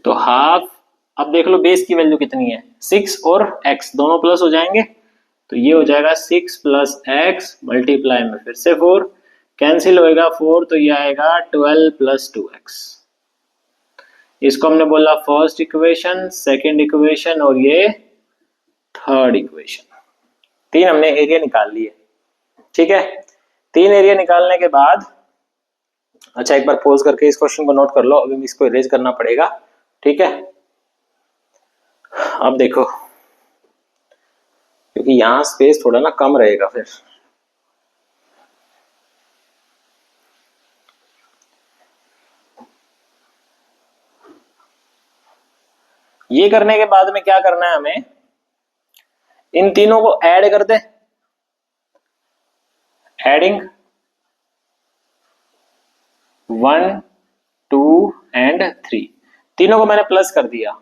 S1: तो हाफ, अब देख लो बेस की वैल्यू कितनी है 6, और x दोनों प्लस हो जाएंगे, तो ये हो जाएगा 6 प्लस x मल्टीप्लाई में फिर से 4, कैंसिल होएगा 4, तो ये आएगा 12 प्लस 2x। इसको हमने बोला फर्स्ट इक्वेशन, सेकंड इक्वेशन, और ये थर्ड इक्वेशन। 3 हमने एरिया निकाल लिए, ठीक है। 3 एरिया निकालने के बाद अच्छा, एक बार पॉज करके इस क्वेश्चन को नोट कर लो, अभी इसको इरेज करना पड़ेगा, ठीक है। अब देखो, क्योंकि यहाँ स्पेस थोड़ा ना कम रहेगा फिर। ये करने के बाद में क्या करना है हमें, इन तीनों को ऐड कर दे, एडिंग 1 2 एंड 3, तीनों को मैंने प्लस कर दिया,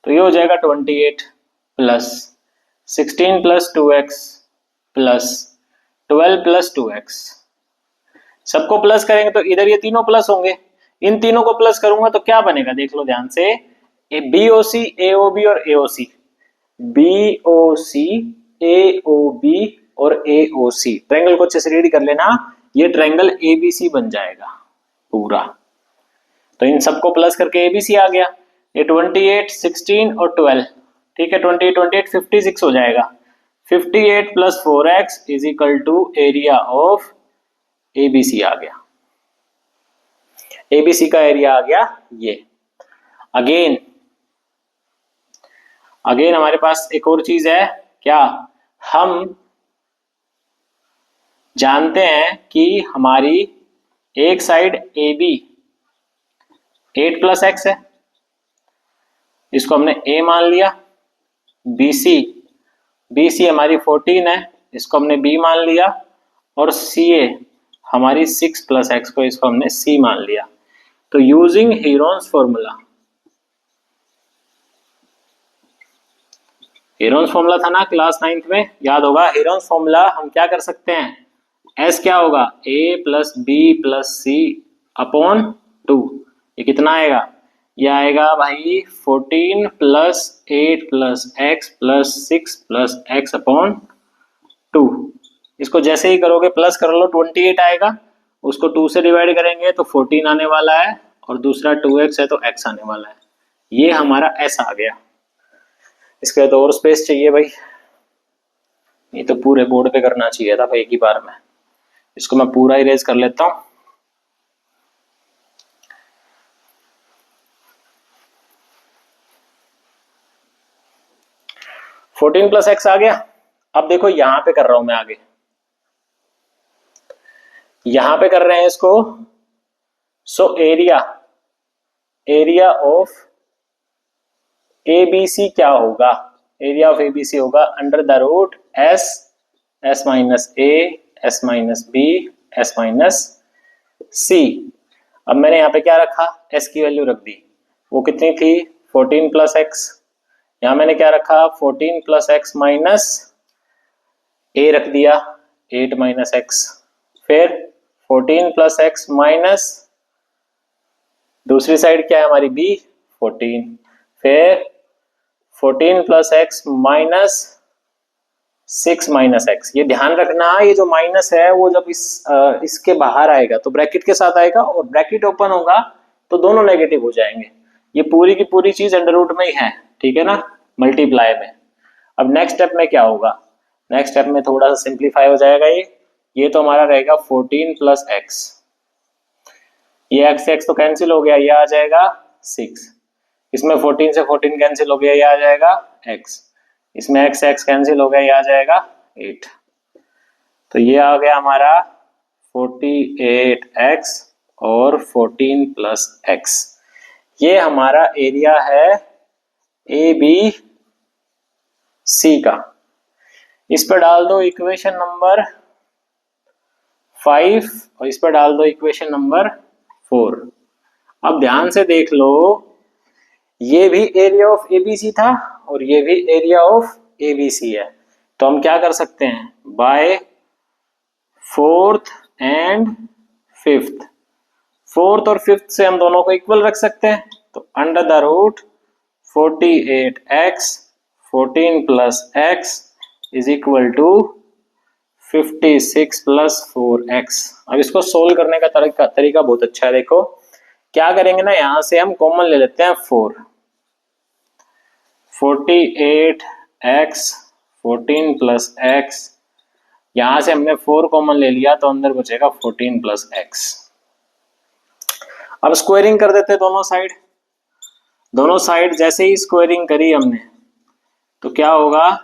S1: तो ये हो जाएगा 28 plus 16 plus 2x plus 12 plus 2x। सबको प्लस करेंगे तो इधर ये तीनों प्लस होंगे, इन तीनों को प्लस करूंगा तो क्या बनेगा, देख लो ध्यान से, BOC AOB और AOC, BOC AOB और AOC, ट्रायंगल को अच्छे से रीड कर लेना, ये ट्रायंगल ABC बन जाएगा पूरा। तो इन सबको प्लस करके ABC आ गया, ये 28 16 और 12, ठीक है, 28 28 56 हो जाएगा, 58 plus 4x is equal to area of ABC आ गया, ABC का एरिया आ गया ये। अगेन हमारे पास एक और चीज है, क्या, हम जानते हैं कि हमारी एक साइड AB 8 प्लस एक्स है, इसको हमने A मान लिया, BC हमारी 14 है, इसको हमने B मान लिया, और CA हमारी 6 प्लस एक्स को, इसको हमने C मान लिया। तो using Heron's formula, Heron's formula था ना क्लास 9th में, याद होगा, हीरोन्स फॉर्मूला हम क्या कर सकते हैं, S क्या होगा, A plus B plus C upon 2, ये कितना आएगा, ये आएगा भाई 14 plus 8 plus x plus 6 plus x upon 2। इसको जैसे ही करोगे प्लस कर लो, 28 आएगा, उसको 2 से डिवाइड करेंगे तो 14 आने वाला है, और दूसरा 2x है तो x आने वाला है, ये हमारा S आ गया। इसके तो और स्पेस चाहिए भाई, ये तो पूरे बोर्ड पे करना चाहिए था भाई एक ही बार में, इसको मैं पूरा इरेज कर लेता हूं। फोर्टीन प्लस एक्स आ गया। अब देखो यहां पे कर रहा हूं मैं आगे, यहां पे कर रहे हैं इसको, सो एरिया ऑफ ABC क्या होगा, एरिया ऑफ ABC होगा under the root S minus A S minus B S minus C। अब मैंने यहाँ पे क्या रखा, S की वैल्यू रख दी, वो कितनी थी 14 प्लस एक्स, यहाँ मैंने क्या रखा 14 प्लस एक्स माइनस A रख दिया 8 माइनस एक्स, फिर 14 प्लस एक्स माइनस दूसरी साइड क्या है हमारी B 14, फिर 14 plus x minus 6 minus x. ये ध्यान रखना, ये जो माइनस है वो जब इसके बाहर आएगा तो ब्रैकेट के साथ आएगा, और ब्रैकेट ओपन होगा तो दोनों नेगेटिव हो जाएंगे। ये पूरी की पूरी चीज अंडर रूट में ही है, ठीक है ना, मल्टीप्लाई में। अब नेक्स्ट स्टेप में क्या होगा, नेक्स्ट स्टेप में थोड़ा सा सिंप्लीफाई हो जाएगा, ये तो हमारा रहेगा 14 प्लस एक्स, ये एक्स एक्स तो कैंसिल हो गया, ये आ जाएगा 6, इसमें 14 से 14 कैंसिल हो गया, ये आ जाएगा x, इसमें x x कैंसिल हो गया, ये आ जाएगा 8। तो ये आ गया हमारा 48x और 14 प्लस x, ये हमारा एरिया है ABC का। इस पर डाल दो इक्वेशन नंबर 5 और इस पर डाल दो इक्वेशन नंबर 4। अब ध्यान से देख लो, ये भी एरिया ऑफ ABC था और ये भी एरिया ऑफ ABC है, तो हम क्या कर सकते हैं, by fourth and fifth, fourth और फिफ्थ से हम दोनों को इक्वल रख सकते हैं, तो under the root 48x 14 plus x is equal to 56 plus 4x। अब इसको सोल्व करने का तरीका बहुत अच्छा है, देखो क्या करेंगे ना, यहां से हम कॉमन ले लेते हैं 4, 48x 14 प्लस x, यहां से हमने 4 कॉमन ले लिया तो अंदर बचेगा 14 प्लस x। अब स्क्वायरिंग कर देते दोनों साइड। दोनों साइड जैसे ही स्क्वायरिंग करी हमने तो क्या होगा,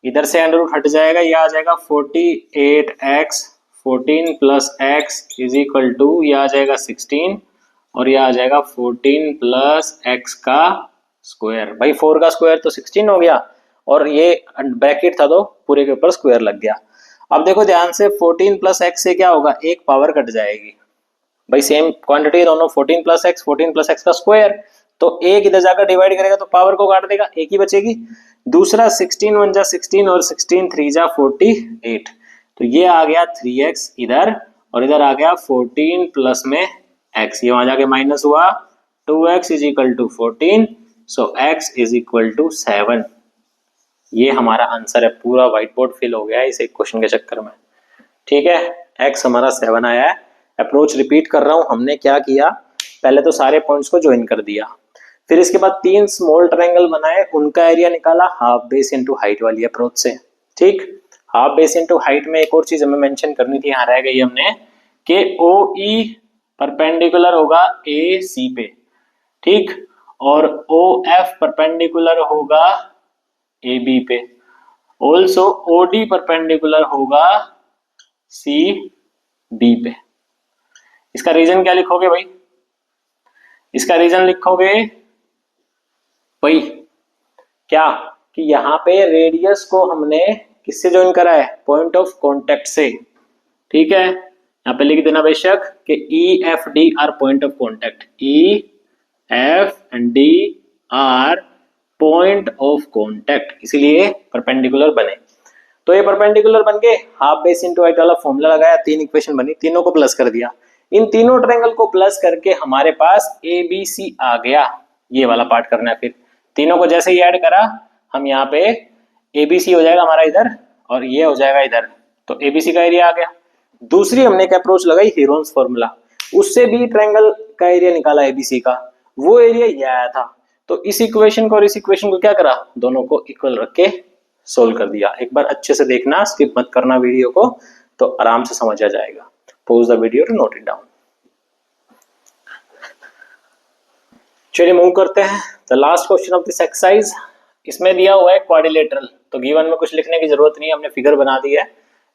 S1: इधर से अंडर रूट हट जाएगा, ये आ जाएगा 48x 14 plus x is equal to, ये आ जाएगा 16 और ये आ जाएगा 14 प्लस एक्स का स्क्वायर। भाई 4 का स्क्वायर तो 16 हो गया और ये ब्रैकेट था तो पूरे के ऊपर स्क्वायर लग गया। अब देखो ध्यान से 14 प्लस एक्स से क्या होगा, एक पावर कट जाएगी। भाई सेम क्वांटिटी दोनों, 14 प्लस एक्स का स्क्वायर, तो एक इधर जाकर डिवाइड करेगा तो पावर को काट देगा, एक ही बचेगी। दूसरा 16 1 जा 16 और 16 3 जा 48, तो ये आ गया 3x इधर और इधर आ गया 14 प्लस में x, ये वहां जाके माइनस हुआ, 2x is equal to 14, so x is equal to 7। ये हमारा आंसर है। पूरा व्हाइट बोर्ड फिल हो गया है इस एक क्वेश्चन के चक्कर में। ठीक है, x हमारा 7 आया है। अप्रोच रिपीट कर रहा हूं, हमने क्या किया, पहले तो सारे पॉइंट्स को ज्वाइन कर दिया, फिर इसके बाद 3 स्मॉल ट्रायंगल बनाए, उनका एरिया निकाला हाफ बेस इनटू हाइट वाली अप्रोच से। ठीक, हाफ बेस इनटू हाइट में एक और चीज हमें मेंशन करनी थी, यहाँ रह गई हमने, कि ओ ई परपेंडिकुलर होगा ए सी पे, ठीक, और ओ एफ परपेंडिकुलर होगा ए बी पे, ऑल्सो ओ डी परपेंडिकुलर होगा सी बी पे। इसका रीजन क्या लिखोगे भाई, इसका रीजन लिखोगे भाई क्या, कि यहाँ पे रेडियस को हमने किससे ज्वाइन करा है, पॉइंट ऑफ कांटेक्ट से। ठीक है, यहाँ पे लिख देना बेशक कि E F D R point of contact, E F and D R point of contact, इसीलिए परपेंडिकुलर बने। तो ये परपेंडिकुलर बन गए, हाफ बेस इनटू हाइट वाला फॉर्मूला लगाया, 3 इक्वेशन बनी, तीनों को प्लस कर दिया। इन तीनों ट्रायंगल को प्लस करके हमारे पास ए बी सी आ गया। ये वाला पार्ट करना है, फिर तीनों को जैसे ही ऐड करा हम यहाँ पे ए बी सी हो जाएगा हमारा इधर और ये हो जाएगा इधर, तो ए बी सी का एरिया आ गया। दूसरी हमने एक अप्रोच लगाई हीरोन्स फॉर्मूला, उससे भी ट्रायंगल का एरिया निकाला एबीसी का, वो एरिया ये आया था। तो इस इक्वेशन को और इस इक्वेशन को क्या करा, दोनों को इक्वल रख के सोल्व कर दिया। एक बार अच्छे से देखना, स्किप मत करना वीडियो को, तो आराम से समझ आ जाएगा। Pause the video to note it down. चलिए मूव करते हैं the last question of this exercise. इसमें दिया हुआ है क्वाड्रिलेटरल, तो गिवन में कुछ लिखने की जरूरत नहीं है, हमने फिगर बना दी है।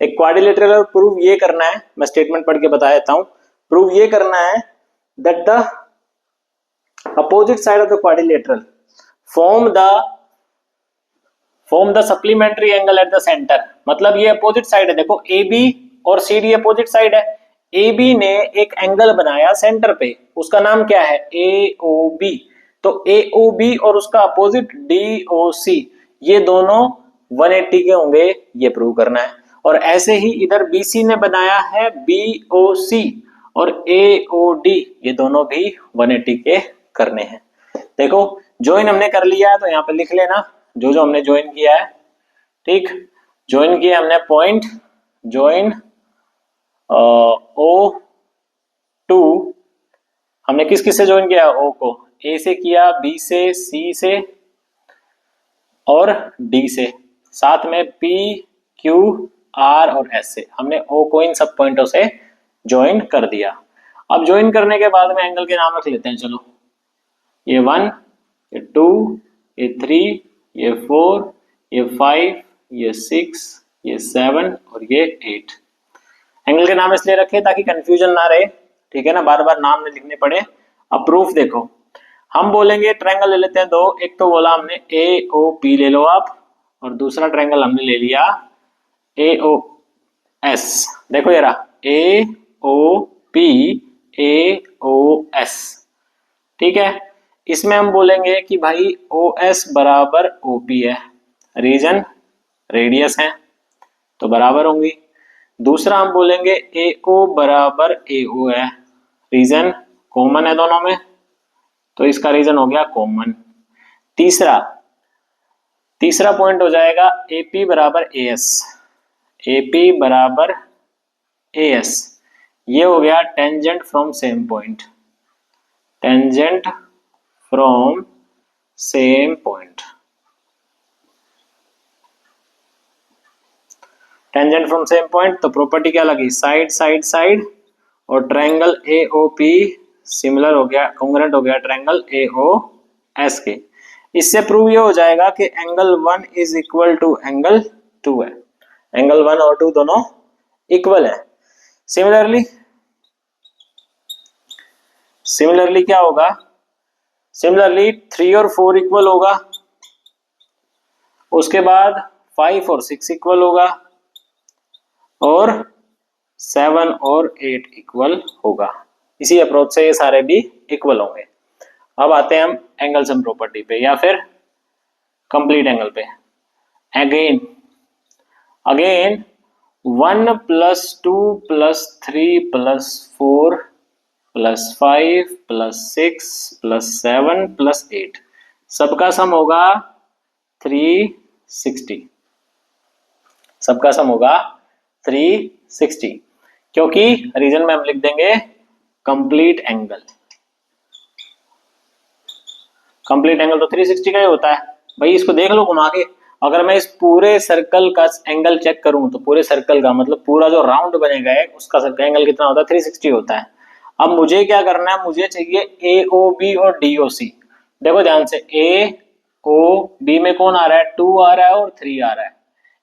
S1: एक क्वाड्रिलेटरल और प्रूव ये करना है, मैं स्टेटमेंट पढ़ के बता देता हूं। प्रूव ये करना है that the opposite side of the quadrilateral form the supplementary angle at the centre. मतलब ये अपोजिट साइड है, देखो ए बी और सी डी अपोजिट साइड है। ए बी ने एक एंगल बनाया सेंटर पे, उसका नाम क्या है, ए ओ बी। तो ए ओ बी और उसका अपोजिट डी ओ सी, ये दोनों 180 के होंगे, ये प्रूव करना है। और ऐसे ही इधर बी सी ने बनाया है बी ओ सी और ए ओ डी, ये दोनों भी 180 के करने हैं। देखो ज्वाइन हमने कर लिया है, तो यहाँ पे लिख लेना जो जो हमने ज्वाइन किया है। ठीक, ज्वाइन किया हमने पॉइंट, ज्वाइन ओ टू, हमने किस किस से ज्वाइन किया, ओ को ए से किया, बी से, सी से और डी से, साथ में पी क्यू आर और एस से। हमने ओ को इन सब पॉइंटों से ज्वाइन कर दिया। अब ज्वाइन करने के बाद में एंगल के नाम रख लेते हैं। चलो, ये 1, ये 2, ये 3, ये 4, ये 5, ये 6, ये 7 और ये 8। एंगल के नाम इसलिए रखे ताकि कंफ्यूजन ना रहे, ठीक है ना, बार बार नाम नहीं लिखने पड़े। अब प्रूफ देखो, हम बोलेंगे ट्रायंगल ले लेते हैं दो, एक तो बोला हमने ए ओ पी ले लो आप, और दूसरा ट्रायंगल हमने ले लिया ए ओ एस। देखो ये रहा ए O P A O S, ठीक है। इसमें हम बोलेंगे कि भाई ओ एस बराबर ओ पी है, रीजन रेडियस है तो बराबर होंगी। दूसरा हम बोलेंगे ए ओ बराबर ए ओ है, रीजन कॉमन है दोनों में, तो इसका रीजन हो गया कॉमन। तीसरा पॉइंट हो जाएगा ए पी बराबर ए एस, ए पी बराबर ए एस, ये हो गया tangent from same point, tangent from same point, tangent from same point. तो प्रॉपर्टी क्या लगी, साइड साइड साइड, और triangle A O P similar हो गया, कॉन्ग्रुएंट हो गया ट्रायंगल AOS के। इससे प्रूव ये हो जाएगा कि angle 1 is equal to angle 2 है, एंगल 1 और 2 दोनों इक्वल है। सिमिलरली क्या होगा, सिमिलरली 3 और 4 इक्वल होगा, उसके बाद 5 और 6 इक्वल होगा, और 7 और 8 इक्वल होगा। इसी अप्रोच से ये सारे भी इक्वल होंगे। अब आते हैं हम एंगल सम प्रॉपर्टी पे या फिर कंप्लीट एंगल पे। अगेन 1 + 2 + 3 + 4 + 5 + 6 + 7 + 8 सबका सम होगा 360। सबका सम होगा 360, क्योंकि रीजन में हम लिख देंगे कंप्लीट एंगल। कंप्लीट एंगल तो 360 का ही होता है भाई। इसको देख लो घुमा के, अगर मैं इस पूरे सर्कल का एंगल चेक करूं तो पूरे सर्कल का मतलब पूरा जो राउंड बनेगा है उसका सर्कल एंगल कितना होता है, 360 होता है। अब मुझे क्या करना है, मुझे चाहिए AOB और DOC। देखो ध्यान से, AOB में कौन आ रहा है, 2 आ रहा है और 3 आ रहा है,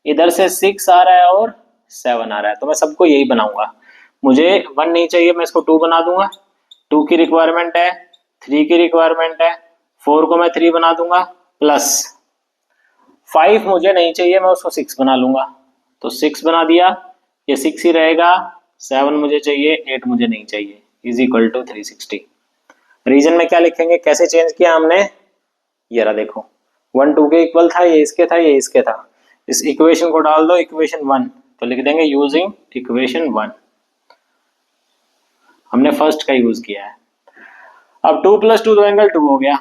S1: इधर से 6 आ रहा है और 7 आ रहा है, तो मैं सबको यही बनाऊंगा। मुझे 1 नहीं चाहिए, मैं इसको 2 बना दूंगा, 2 की रिक्वायरमेंट है, 3 की रिक्वायरमेंट है, 4 को मैं 3 बना दूंगा, प्लस 5 मुझे नहीं चाहिए, मैं उसको 6 बना लूंगा, तो 6 बना दिया, ये 6 ही रहेगा, 7 मुझे चाहिए, 8 मुझे नहीं चाहिए, इज इक्वल टू 360। रीजन में क्या लिखेंगे, कैसे चेंज किया हमने, ये रहा देखो, 1 2 के इक्वल था, ये इसके था, ये इसके था, इस इक्वेशन को डाल दो इक्वेशन 1, तो लिख देंगे यूजिंग इक्वेशन 1। हमने फर्स्ट का यूज किया है। अब 2 + 2 तो एंगल 2 हो गया,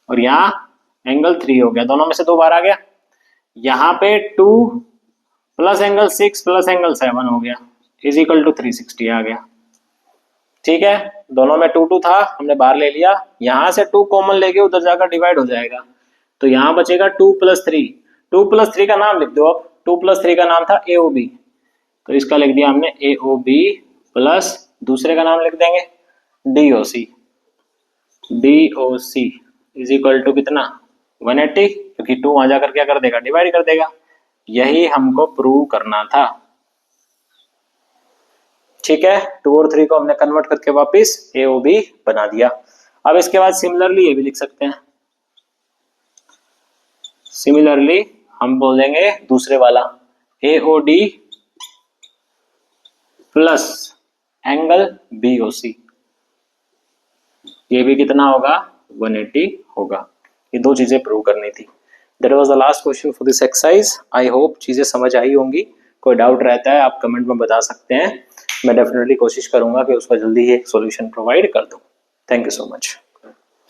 S1: और यहाँ एंगल 3 हो गया, दोनों में से 2 बार आ गया। यहाँ पे 2 + एंगल 6 + एंगल 7 हो गया, इज इक्वल टू 360 आ गया। ठीक है, दोनों में 2 2 था, हमने बाहर ले लिया, यहां से 2 कॉमन लेके उधर जाकर डिवाइड हो जाएगा, तो यहाँ बचेगा 2 + 3। 2 + 3 का नाम लिख दो, अब 2 + 3 का नाम था AOB, तो इसका लिख दिया हमने AOB, प्लस दूसरे का नाम लिख देंगे DOC। DOC is equal to कितना, 180, क्योंकि 2 वहां जाकर क्या कर देगा, डिवाइड कर देगा। यही हमको प्रूव करना था। ठीक है, 2 और 3 को हमने कन्वर्ट करके वापस AOB बना दिया। अब इसके बाद सिमिलरली ये भी लिख सकते हैं। सिमिलरली हम बोल देंगे दूसरे वाला AOD प्लस एंगल BOC, ये भी कितना होगा, 180 होगा। ये 2 चीजें प्रूव करनी थी। That was the last question for this exercise. I hope चीजें समझ आई होंगी। कोई डाउट रहता है आप कमेंट में बता सकते हैं, मैं डेफिनेटली कोशिश करूंगा कि उसका जल्दी ही एक सॉल्यूशन प्रोवाइड कर दूं। Thank you so much.